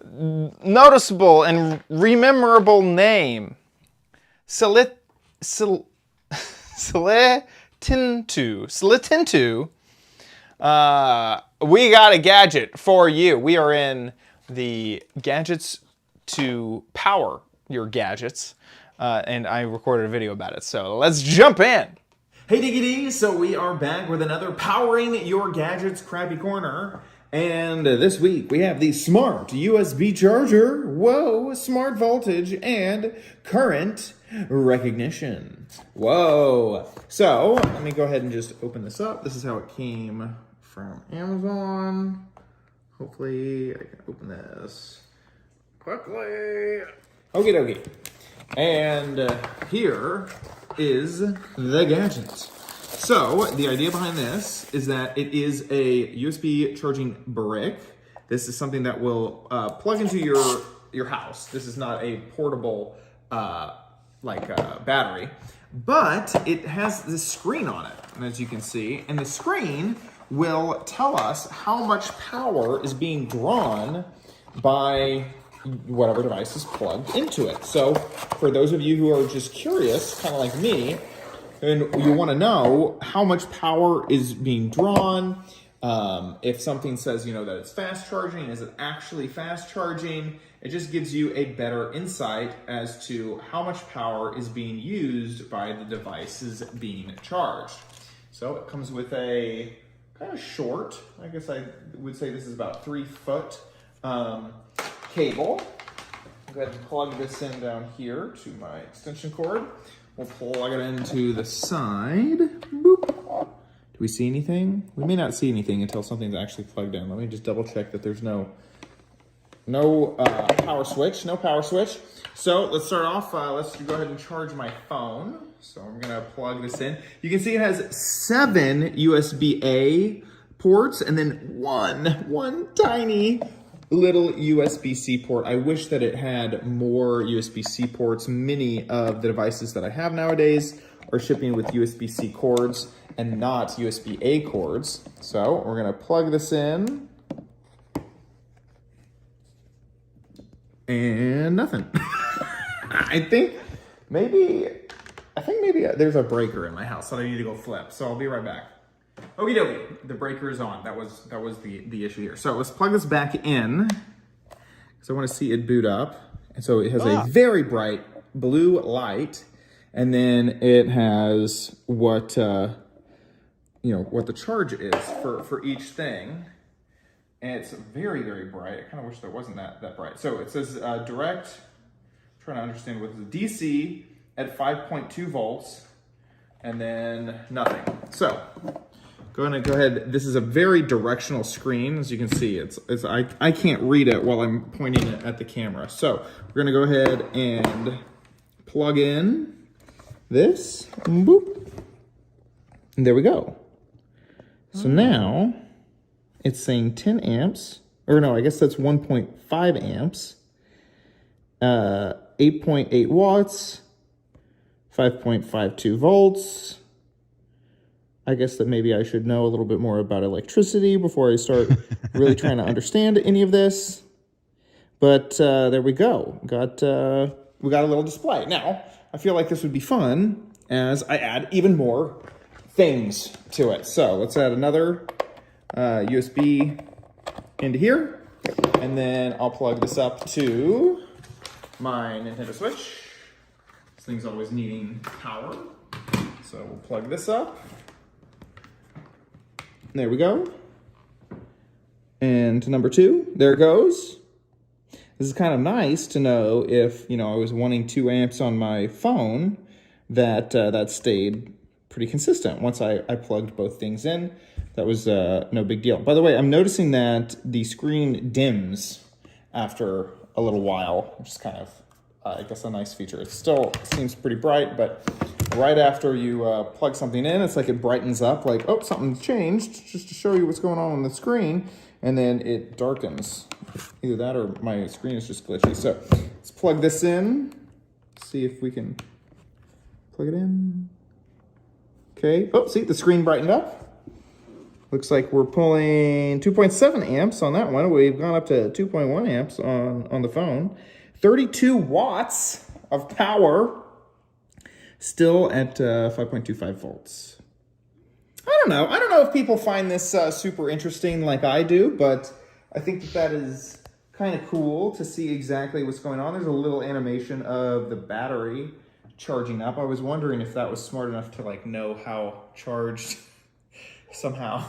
noticeable and rememberable name Slitintu. We got a gadget for you. We are in the gadgets to power your gadgets, and I recorded a video about it. So let's jump in. Hey Diggy D, so we are back with another Powering Your Gadgets Crappy Corner. And this week we have the smart USB charger, whoa, smart voltage, and current recognition. Whoa. So let me go ahead and just open this up. This is how it came from Amazon. Hopefully I can open this quickly. Okie dokie. And here is the gadget. So the idea behind this is that it is a USB charging brick. This is something that will plug into your house. This is not a portable battery, but it has this screen on it, and as you can see, and the screen will tell us how much power is being drawn by whatever device is plugged into it. So for those of you who are just curious, kind of like me, and you want to know how much power is being drawn, if something says, that it's fast charging, is it actually fast charging? It just gives you a better insight as to how much power is being used by the devices being charged. So it comes with a kind of short, I guess I would say this is about 3 foot cable. I'll go ahead and plug this in down here to my extension cord. We'll plug it into the side. Boop. Do we see anything? We may not see anything until something's actually plugged in. Let me just double check that there's no power switch. No power switch. So let's start off. Let's go ahead and charge my phone. So I'm gonna plug this in. You can see it has 7 USB-A ports and then one tiny little USB-C port. I wish that it had more USB-C ports. Many of the devices that I have nowadays are shipping with USB-C cords and not USB-A cords. So we're gonna plug this in. And nothing. I think maybe there's a breaker in my house that I need to go flip. So I'll be right back. Okie dokie, the breaker is on. That was the issue here. So let's plug this back in because I want to see it boot up. And so it has a very bright blue light, and then it has what what the charge is for each thing. And it's very, very bright. I kind of wish there wasn't that bright. So it says direct, I'm trying to understand what this is, DC at 5.2 volts, and then nothing. So going to go ahead. This is a very directional screen. As you can see, I can't read it while I'm pointing it at the camera. So we're gonna go ahead and plug in this, boop, and there we go. So now it's saying 10 amps, or no, I guess that's 1.5 amps, 8.8 watts, 5.52 volts. I guess that maybe I should know a little bit more about electricity before I start really trying to understand any of this. But there we go. We got a little display. Now, I feel like this would be fun as I add even more things to it. So let's add another USB into here. And then I'll plug this up to my Nintendo Switch. This thing's always needing power. So we'll plug this up. There we go. And to number 2, there it goes. this is kind of nice to know if, you know, I was wanting 2 amps on my phone, that that stayed pretty consistent once I plugged both things in. That was no big deal. By the way, I'm noticing that the screen dims after a little while, which is kind of, I guess, a nice feature. It still seems pretty bright, but right after you plug something in, it's like it brightens up, like, oh, something's changed, just to show you what's going on the screen, and then it darkens. Either that or my screen is just glitchy. So let's plug this in, see if we can plug it in. Okay, oh, see, the screen brightened up. Looks like we're pulling 2.7 amps on that one. We've gone up to 2.1 amps on the phone. 32 watts of power, still at 5.25 volts. I don't know if people find this super interesting like I do, but I think that is kind of cool to see exactly what's going on. There's a little animation of the battery charging up. I was wondering if that was smart enough to like know how charged somehow.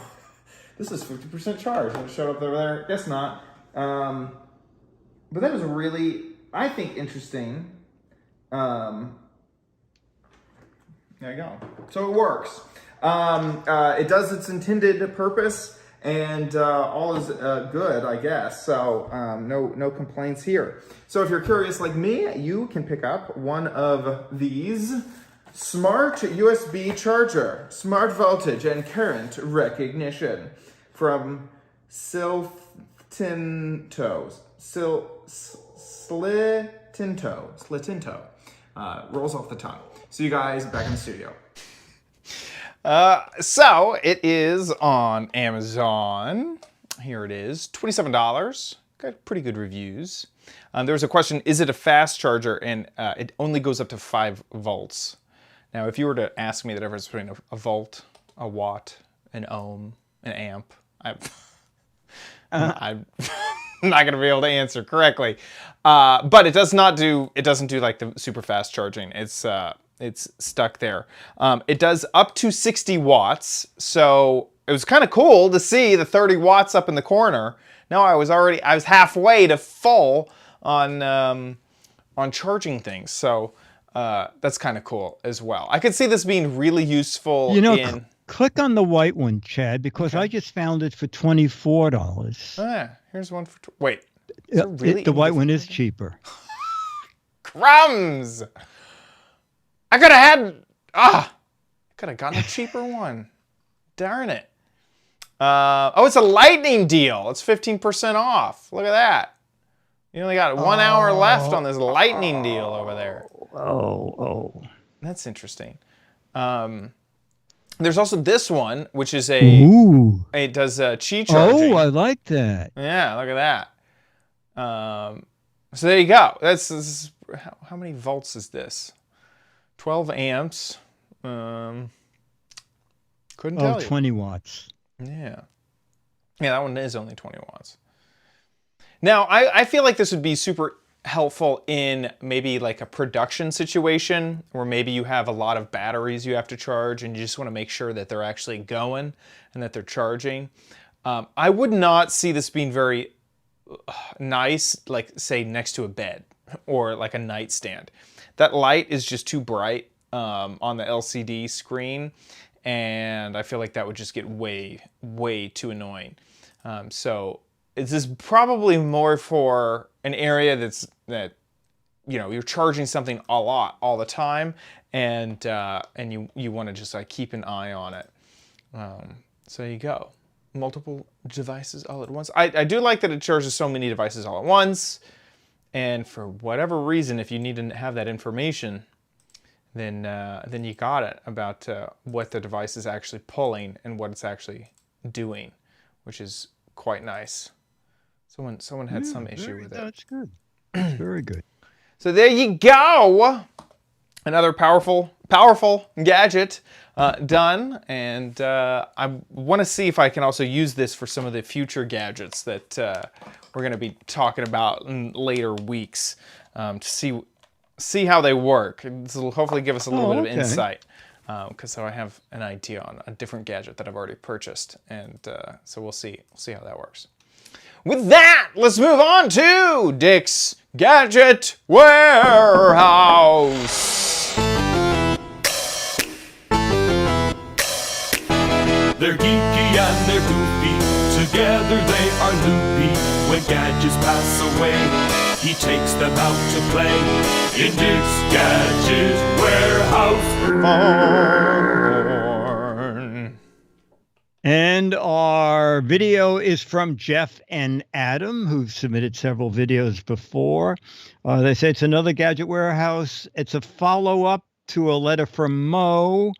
This is 50% charged. It showed up over there. Guess not. But that was really, I think, interesting. There you go. So it works. It does its intended purpose, and all is good, I guess. So no complaints here. So if you're curious like me, you can pick up one of these. Smart USB charger, smart voltage and current recognition from Slittinto. Rolls off the tongue. See you guys back in the studio. So it is on Amazon. Here it is, $27. Got pretty good reviews. There was a question, is it a fast charger? And it only goes up to 5 volts. Now, if you were to ask me the difference between a volt, a watt, an ohm, an amp, I'm not going to be able to answer correctly. But it doesn't do like the super fast charging. It's stuck there. It does up to 60 watts. So it was kind of cool to see the 30 watts up in the corner. Now I was halfway to full on charging things. So that's kind of cool as well. I could see this being really useful. You know, click on the white one, Chad, because I just found it for $24. Oh, yeah, here's one for. Wait, the white one is cheaper. Crumbs! I could have gotten a cheaper one. Darn it. Oh, it's a lightning deal. It's 15% off. Look at that. You only got 1 hour left on this lightning deal over there. Oh. That's interesting. There's also this one, which is it does Qi charging. Oh, I like that. Yeah, look at that. So there you go. This is, how many volts is this? 12 amps. Couldn't tell you. 20 watts. Yeah. Yeah, that one is only 20 watts. Now, I feel like this would be super helpful in maybe like a production situation where maybe you have a lot of batteries you have to charge and you just want to make sure that they're actually going and that they're charging. I would not see this being very nice, like say next to a bed or like a nightstand. That light is just too bright on the LCD screen, and I feel like that would just get way too annoying. So this is probably more for an area that you know, you're charging something a lot all the time, and you want to just like keep an eye on it. So there you go. Multiple devices all at once. I do like that it charges so many devices all at once, and for whatever reason, if you need to have that information, then you got it about what the device is actually pulling and what it's actually doing, which is quite nice. Someone had some issue with it. That's good. That's very good. So there you go. Another powerful gadget done, and I want to see if I can also use this for some of the future gadgets that we're going to be talking about in later weeks to see how they work. This will hopefully give us a little bit of insight, because so I have an idea on a different gadget that I've already purchased, and so we'll see how that works. with that, let's move on to Dick's Gadget Warehouse. They're geeky and they're goofy, together they are loopy. When gadgets pass away, he takes them out to play in Dick's Gadget Warehouse. And our video is from Jeff and Adam, who've submitted several videos before. They say it's another Gadget Warehouse. It's a follow-up to a letter from Mo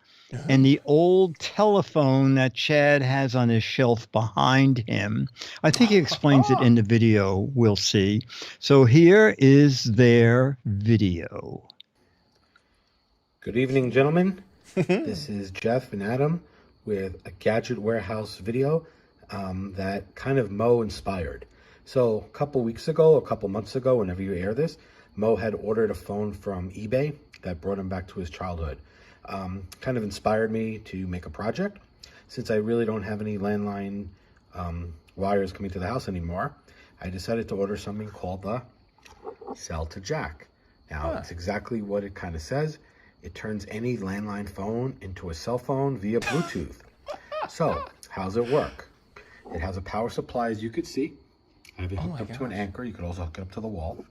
and the old telephone that Chad has on his shelf behind him. I think he explains it in the video, we'll see. So here is their video. Good evening, gentlemen. This is Jeff and Adam with a Gadget Warehouse video that kind of Mo inspired. So a couple months ago, whenever you air this, Mo had ordered a phone from eBay that brought him back to his childhood. Kind of inspired me to make a project. Since I really don't have any landline wires coming to the house anymore, I decided to order something called the Cell to Jack. Now, it's exactly what it kind of says. It turns any landline phone into a cell phone via Bluetooth. So, how does it work? It has a power supply, as you could see. I have it hooked up to an anchor. You could also hook it up to the wall.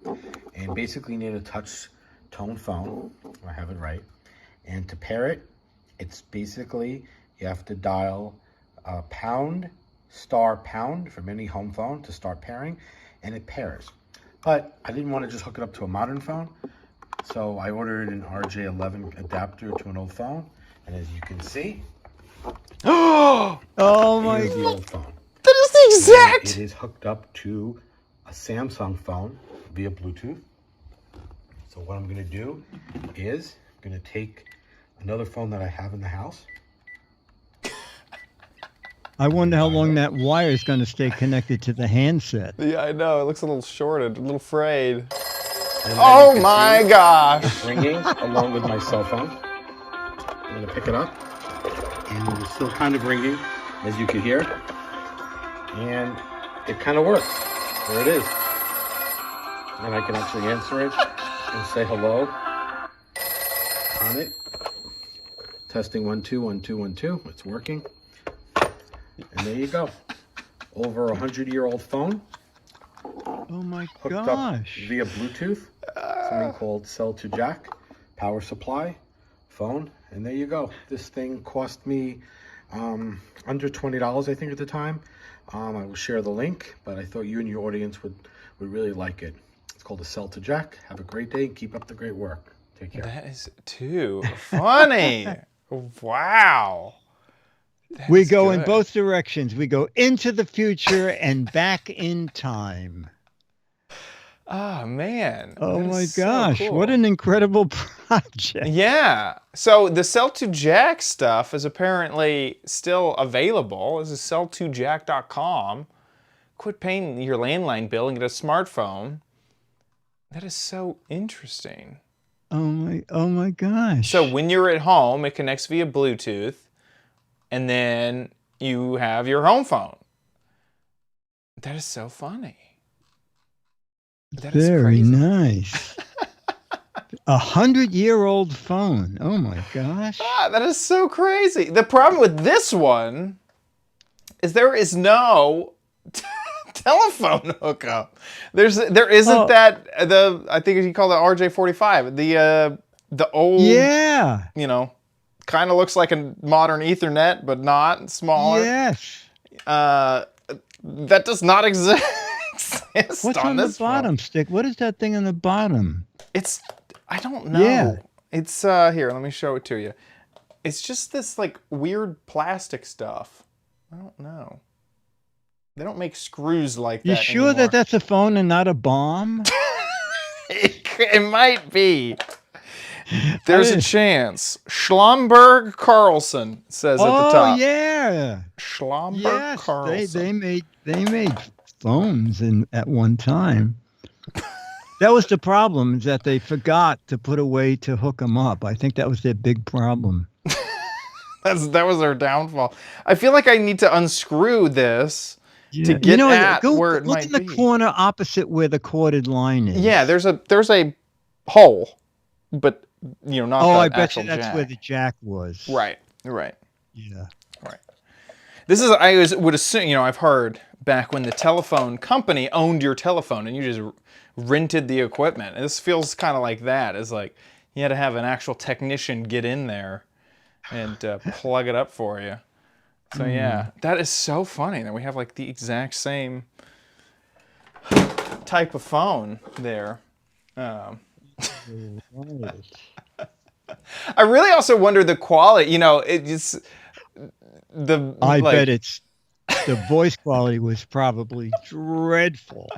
And basically, you need a touch tone phone. I have it right. And to pair it, it's basically, you have to dial pound, star pound from any home phone to start pairing, and it pairs. But I didn't want to just hook it up to a modern phone. So I ordered an RJ11 adapter to an old phone, and as you can see, Oh my here's the God. old phone. That is the exact. It is hooked up to a Samsung phone via Bluetooth. So what I'm going to do is I'm going to take another phone that I have in the house. I wonder how long that wire is going to stay connected to the handset. Yeah, I know. It looks a little shorted, a little frayed. And then Oh you can my see gosh. it's ringing along with my cell phone. I'm going to pick it up, and it's still kind of ringing, as you can hear. And it kind of works. There it is. And I can actually answer it and say hello on it. Testing 1 2 1 2 1 2. It's working. And there you go. Over 100-year-old phone. Oh my Hooked up gosh. via Bluetooth. Something called Cell to Jack. Power supply. Phone. And there you go. This thing cost me under $20, I think, at the time. I will share the link, but I thought you and your audience would really like it. It's called the Cell to Jack. Have a great day. Keep up the great work. Take care. That is too funny. Wow. We That's go in good. both directions. We go into the future and back in time. Oh, man. Oh That my is so gosh. cool. What an incredible project. Yeah. So the Cell2Jack stuff is apparently still available. This is cell2jack.com. Quit paying your landline bill and get a smartphone. That is so interesting. Oh my gosh. So when you're at home, it connects via Bluetooth, and then you have your home phone. That is so funny. That is very crazy. nice. 100-year-old phone. Oh my gosh. Ah, that is so crazy. The problem with this one is there is no telephone hookup. There isn't that I think you call it RJ45. The old kind of looks like a modern Ethernet, but not smaller. Yes. That does not exist. What's on the bottom stick? What is that thing on the bottom? I don't know. Yeah. It's here, let me show it to you. It's just this like weird plastic stuff. I don't know. They don't make screws like that You sure anymore. that that's a phone and not a bomb? It might be. There's a chance. Schlumberg Carlson says at the top. Oh yeah. Schlumberg Carlson. Yes, they made phones at one time. That was the problem, is that they forgot to put a way to hook them up. I think that was their big problem. That was their downfall. I feel like I need to unscrew this Yeah. get at go where it look might in the be. corner opposite where the corded line is. Yeah, there's a hole, but not Oh, the I bet actual you that's jack. where the jack was. Right. Yeah. Right. This is would assume, I've heard back when the telephone company owned your telephone and you just rented the equipment. And this feels kind of like that. It's like you had to have an actual technician get in there and plug it up for you. So yeah, that is so funny that we have like the exact same type of phone there. I really also wonder the quality. It's the. I bet the voice quality was probably dreadful.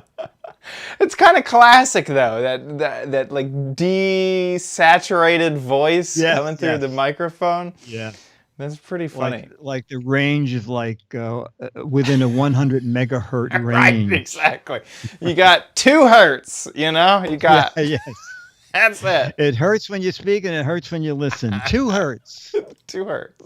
It's kind of classic though, that like desaturated voice coming through the microphone. Yeah. That's pretty funny. Like the range of within a 100 megahertz range. Right, exactly. You got 2 hertz, you got. Yes. That's it. It hurts when you speak and it hurts when you listen. 2 hertz. 2 hertz.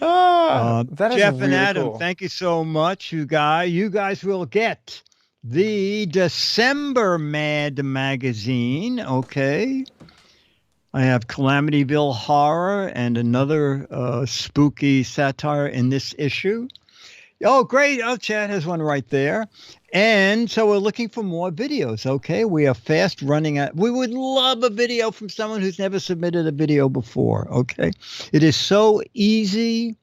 That is Jeff really and Adam, cool. thank you so much, you guys. You guys will get the December Mad magazine, okay? I have Calamityville Horror and another spooky satire in this issue. Oh, great. Oh, Chad has one right there. And so we're looking for more videos, okay? We are fast running out. We would love a video from someone who's never submitted a video before, okay? It is so easy.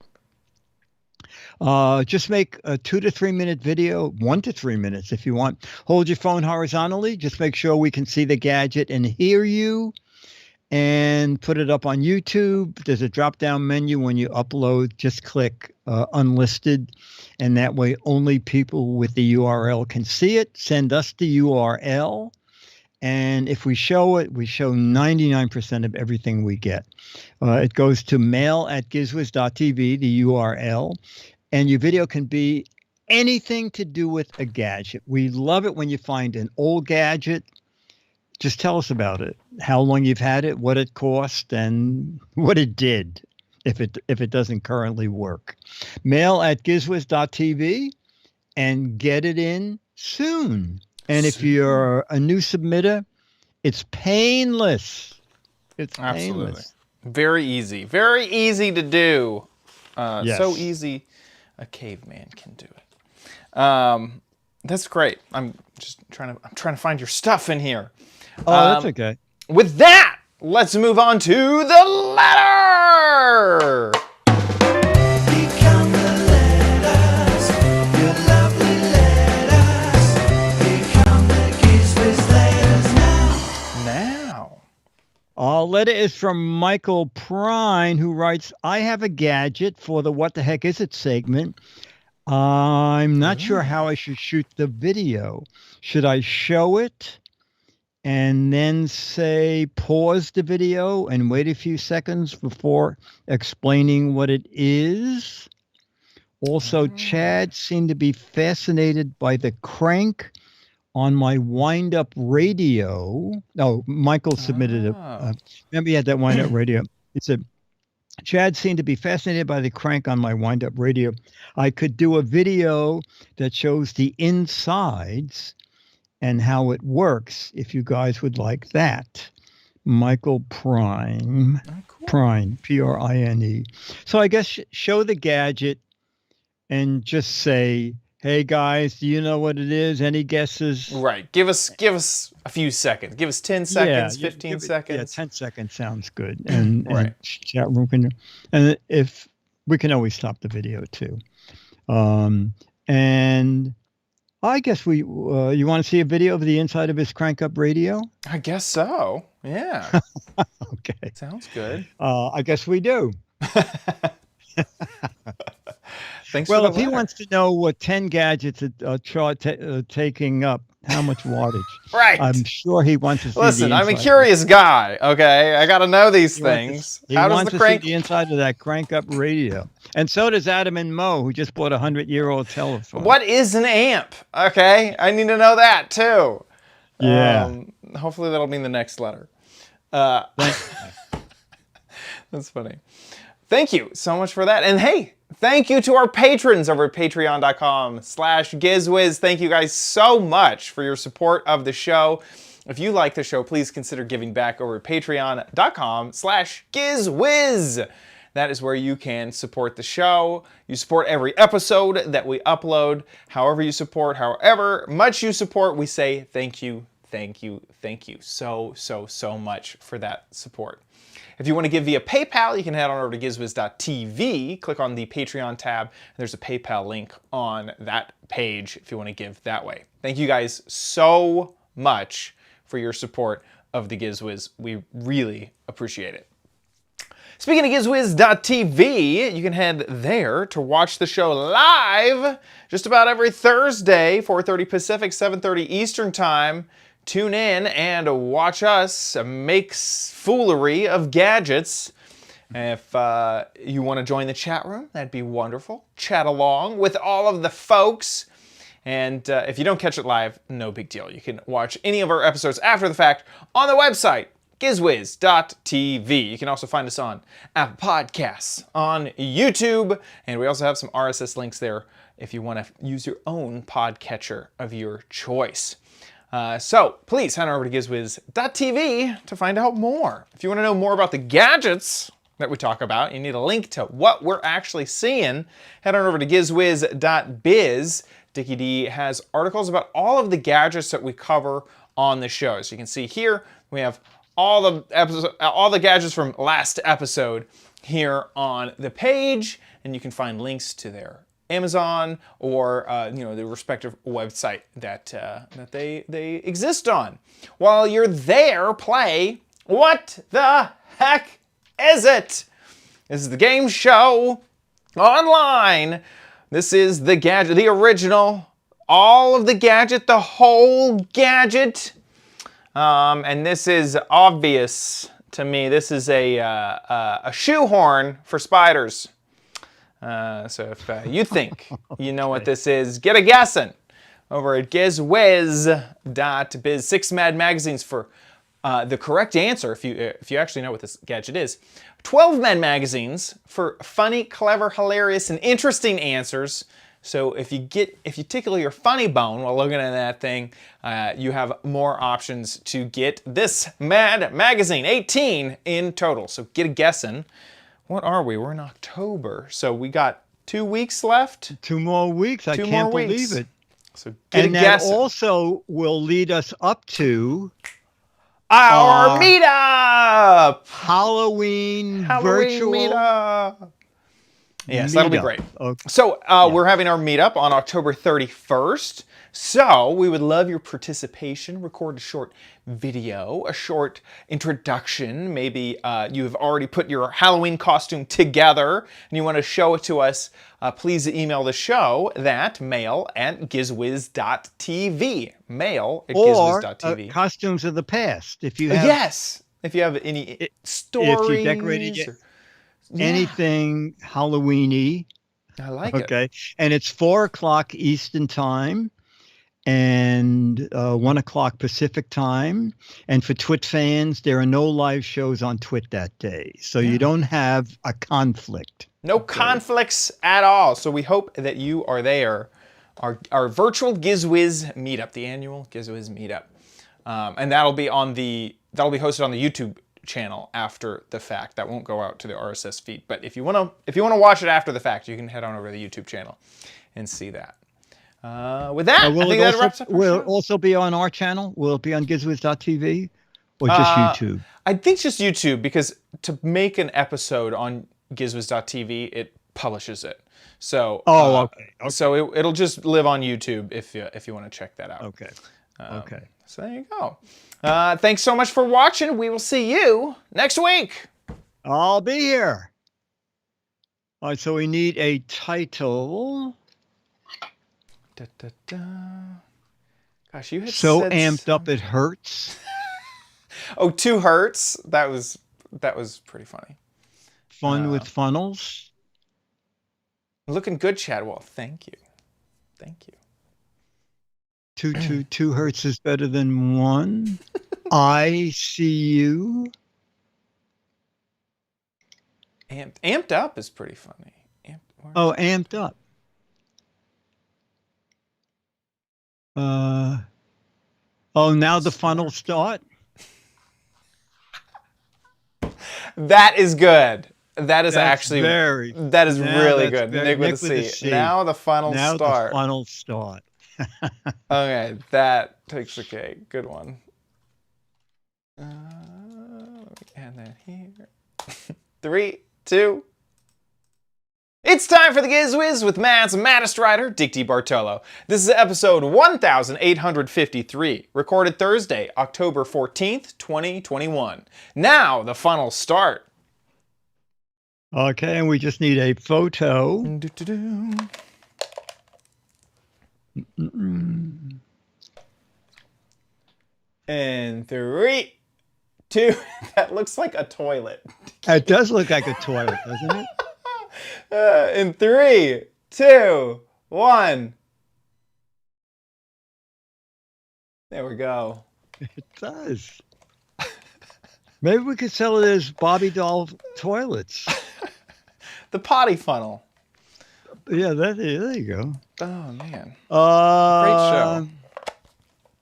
Just make a 2 to 3 minute video, 1 to 3 minutes if you want. Hold your phone horizontally. Just make sure we can see the gadget and hear you. And put it up on YouTube. There's a drop-down menu when you upload. Just click unlisted, and that way only people with the URL can see it. Send us the URL, and if we show it, we show 99% of everything we get. It goes to mail@gizwiz.tv, the URL, and your video can be anything to do with a gadget. We love it when you find an old gadget. Just tell us about it, how long you've had it, what it cost, and what it did if it doesn't currently work. Mail@gizwiz.tv and get it in soon. And if you're a new submitter, it's painless. It's Absolutely. painless. Very easy. Very easy to do. Yes. So easy a caveman can do it. That's great. I'm trying to find your stuff in here. Oh, that's okay. With that, let's move on to the letter. Become the letters, your lovely letters. Become the Giz Wiz letters now. Letter is from Michael Prine, who writes, I have a gadget for the What the Heck Is It segment. I'm not sure how I should shoot the video. Should I show it and then say pause the video and wait a few seconds before explaining what it is? Also, Chad seemed to be fascinated by the crank on my wind-up radio. No, Michael submitted it. Remember he had that wind-up radio. He said, Chad seemed to be fascinated by the crank on my wind-up radio. I could do a video that shows the insides and how it works if you guys would like that. Michael Prine. Cool. Prine, P-R-I-N-E. So I guess show the gadget and just say, hey guys, do you know what it is? Any guesses? Right. Give us a few seconds. Give us 10 seconds, 15 seconds. Yeah, 10 seconds sounds good. And, Right. and chat room can, and if we can always stop the video too. And I guess you want to see a video of the inside of his crank up radio? I guess so. Yeah. Okay. Sounds good. I guess we do. Thanks Well, for if the he letter. wants to know what 10 gadgets are taking up, how much wattage, Right. I'm sure he wants to see Listen, the I'm a inside. curious guy, okay? I got to know these He wants things. He How does wants the to crank... see the inside of that crank up radio. And so does Adam and Mo, who just bought a 100-year-old telephone. What is an amp? Okay? I need to know that, too. Yeah. Hopefully that'll be in the next letter. That's funny. Thank you so much for that. And hey, Thank you to our patrons over at patreon.com/GizWiz. Thank you guys so much for your support of the show. If you like the show, please consider giving back over at patreon.com/GizWiz. That is where you can support the show. You support every episode that we upload. However you support, however much you support, we say thank you, thank you, thank you so much for that support. If you want to give via PayPal, you can head on over to gizwiz.tv, click on the Patreon tab, and there's a PayPal link on that page if you want to give that way. Thank you guys so much for your support of the Giz Wiz. We really appreciate it. Speaking of gizwiz.tv, you can head there to watch the show live just about every Thursday, 4:30 Pacific, 7:30 Eastern Time. Tune in and watch us make foolery of gadgets. If you want to join the chat room, that'd be wonderful. Chat along with all of the folks. And if you don't catch it live, no big deal. You can watch any of our episodes after the fact on the website, gizwiz.tv. You can also find us on Apple Podcasts, on YouTube, and we also have some RSS links there if you want to use your own podcatcher of your choice. So please head on over to gizwiz.tv to find out more. If you want to know more about the gadgets that we talk about, you need a link to what we're actually seeing, head on over to gizwiz.biz. Dickie D has articles about all of the gadgets that we cover on the show. So you can see here we have all the gadgets from last episode here on the page, and you can find links to their Amazon or the respective website that they exist on. While you're there, play What the Heck Is It? This is the game show online. This is the gadget, the original, all of the gadget, the whole gadget. And this is obvious to me. This is a shoehorn for spiders. So if you think you know what this is, get a guessing over at gizwiz.biz. 6 Mad magazines for the correct answer, if you actually know what this gadget is. 12 Mad magazines for funny, clever, hilarious, and interesting answers. So if you tickle your funny bone while looking at that thing, you have more options to get this Mad magazine. 18 in total. So get a guessing. What are we? We're in October. So we got 2 weeks left. 2 more weeks. I can't believe it. So get a guessing. And that also will lead us up to our meetup! Halloween virtual meetup. Yes, that'll be great. Okay. So we're having our meetup on October 31st. So we would love your participation. Record a short video, a short introduction. Maybe you have already put your Halloween costume together and you want to show it to us. Please email the show that mail@gizwiz.tv. Mail@gizwiz.tv. Or costumes of the past. If you have, yes. If you have any stories. If you decorated it. Anything Halloween-y. I like it. Okay. And it's 4:00 Eastern time and 1:00 Pacific time. And for Twit fans, there are no live shows on Twit that day. So you don't have a conflict. No conflicts at all. So we hope that you are there. Our virtual Giz Wiz meetup, the annual Giz Wiz meetup. And that'll be hosted on the YouTube channel after the fact. That won't go out to the RSS feed. But if you wanna watch it after the fact, you can head on over to the YouTube channel and see that. With that, I think that wraps up our will show. It also be on our channel? Will it be on gizwiz.tv or just YouTube? I think just YouTube, because to make an episode on gizwiz.tv, it publishes it. So okay. So it'll just live on YouTube if you want to check that out. Okay. Okay. So there you go. Thanks so much for watching. We will see you next week. I'll be here. All right, so we need a title. Da, da, da. Gosh, you had So said amped up it hurts. Oh, 2 Hertz. That was pretty funny. Fun with funnels. Looking good, Chadwell. Thank you. Thank you. 2 hertz is better than 1. I see you. Amped up is pretty funny. Oh, amped up. Now the funnel start. That is good. That is actually very. That is really good. Very, Nick with a C. Now the funnel now start. the funnel start. Okay, that takes the cake. Good one. And then here. 3, 2. It's time for the Giz Wiz with Matt's maddest writer, Dick D. Bartolo. This is episode 1853, recorded Thursday, October 14th, 2021. Now the funnel start. Okay, and we just need a photo. And 3, 2. That looks like a toilet. It does look like a toilet, doesn't it? In 3, 2, 1. There we go. It does. Maybe we could sell it as Bobby doll toilets. The potty funnel. Yeah, there you go. Oh, man. Great show.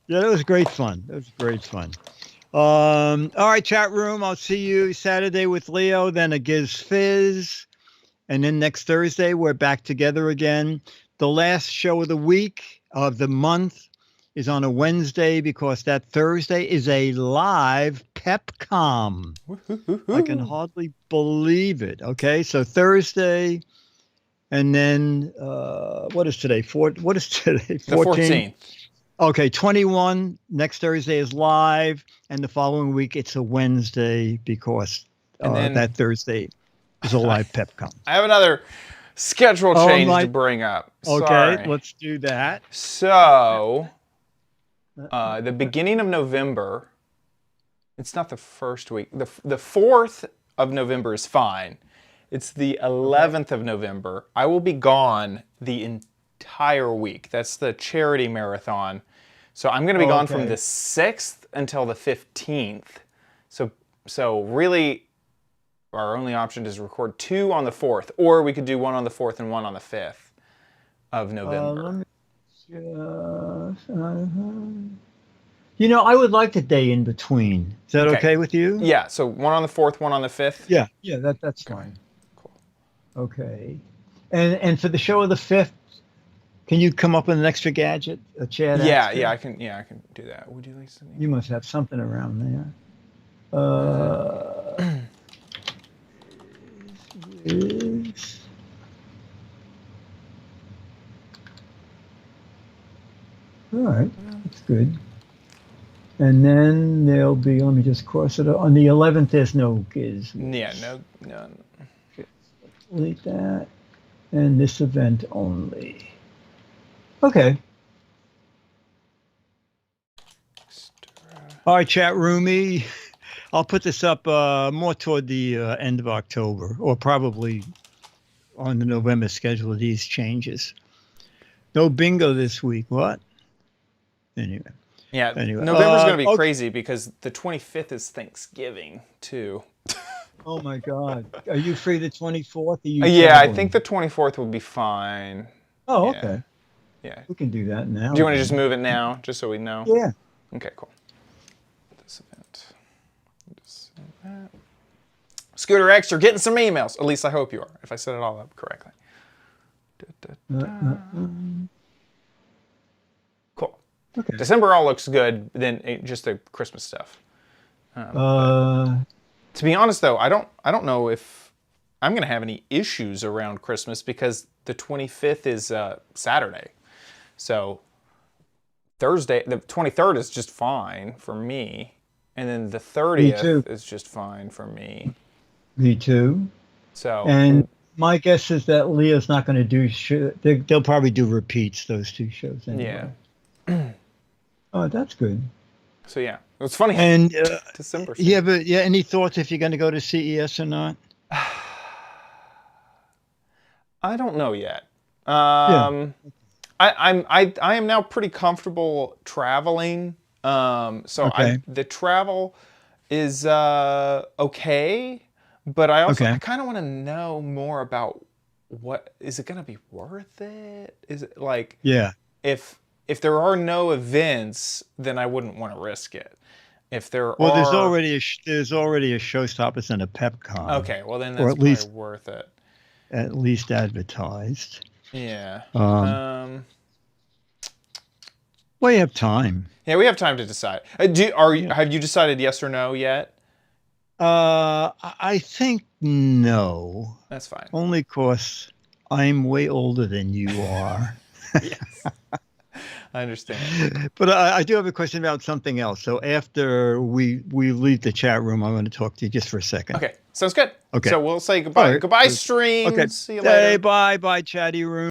Yeah, that was great fun. All right, chat room. I'll see you Saturday with Leo, then a Giz Fizz. And then next Thursday, we're back together again. The last show of the week, of the month, is on a Wednesday because that Thursday is a live PepCom. I can hardly believe it. Okay, so Thursday, and then what is today? What is today? 14? The 14th. Okay, 21. Next Thursday is live, and the following week it's a Wednesday because then, that Thursday is a live PepCom. I have another schedule change to bring up. Okay, Sorry. let's do that. So, the beginning of November, it's not the first week. The 4th of November is fine. It's the 11th of November. I will be gone the entire week. That's the charity marathon. So I'm going to be gone from the 6th until the 15th. So really, our only option is record 2 on the 4th, or we could do 1 on the 4th and 1 on the 5th of November. I would like the day in between. Is that okay with you? Yeah, so 1 on the 4th, 1 on the 5th? Yeah, that's fine. Cool. Okay. And for the show of the 5th, can you come up with an extra gadget, a chat? Yeah, I can do that. Would you like something? You must have something around there. All right, that's good. And then there'll be, let me just cross it out. On the 11th, there's no Giz. Yeah, no. Delete that. And this event only. Okay. All right, chat roomy. I'll put this up more toward the end of October, or probably on the November schedule of these changes. No bingo this week. What? Anyway. Yeah, November's going to be crazy because the 25th is Thanksgiving, too. Oh, my God. Are you free the 24th? I think the 24th would be fine. Oh, okay. Yeah. We can do that now. Do you want to just move it now, just so we know? Yeah. Okay, cool. This event. That. Scooter X, you're getting some emails. At least I hope you are, if I set it all up correctly. Cool. Okay. December all looks good, then just the Christmas stuff. To be honest, though, I don't know if I'm going to have any issues around Christmas because the 25th is Saturday. So Thursday, the 23rd is just fine for me. And then the 30th is just fine for me. Me too. So, and my guess is that Leo's not going to do they'll probably do repeats, those 2 shows anyway. Yeah. Oh, that's good. So yeah, it's funny. And December. Any thoughts if you're going to go to CES or not? I don't know yet. I am now pretty comfortable traveling. The travel is okay, but I kind of want to know more about what is it going to be worth it? Is it like, Yeah. if there are no events, then I wouldn't want to risk it. If there Well, are, there's already a Showstoppers and a PepCon. okay, well then or that's at least probably worth it. at least advertised. Yeah. Well, you have time. Yeah, we have time to decide. Have you decided yes or no yet? I think no. That's fine. Only 'cause I'm way older than you are. Yes. I understand. But I do have a question about something else. So after we leave the chat room, I want to talk to you just for a second. Okay, sounds good. Okay. So we'll say goodbye. All right. Goodbye, streams. Okay. See you later. Hey, bye, chatty room.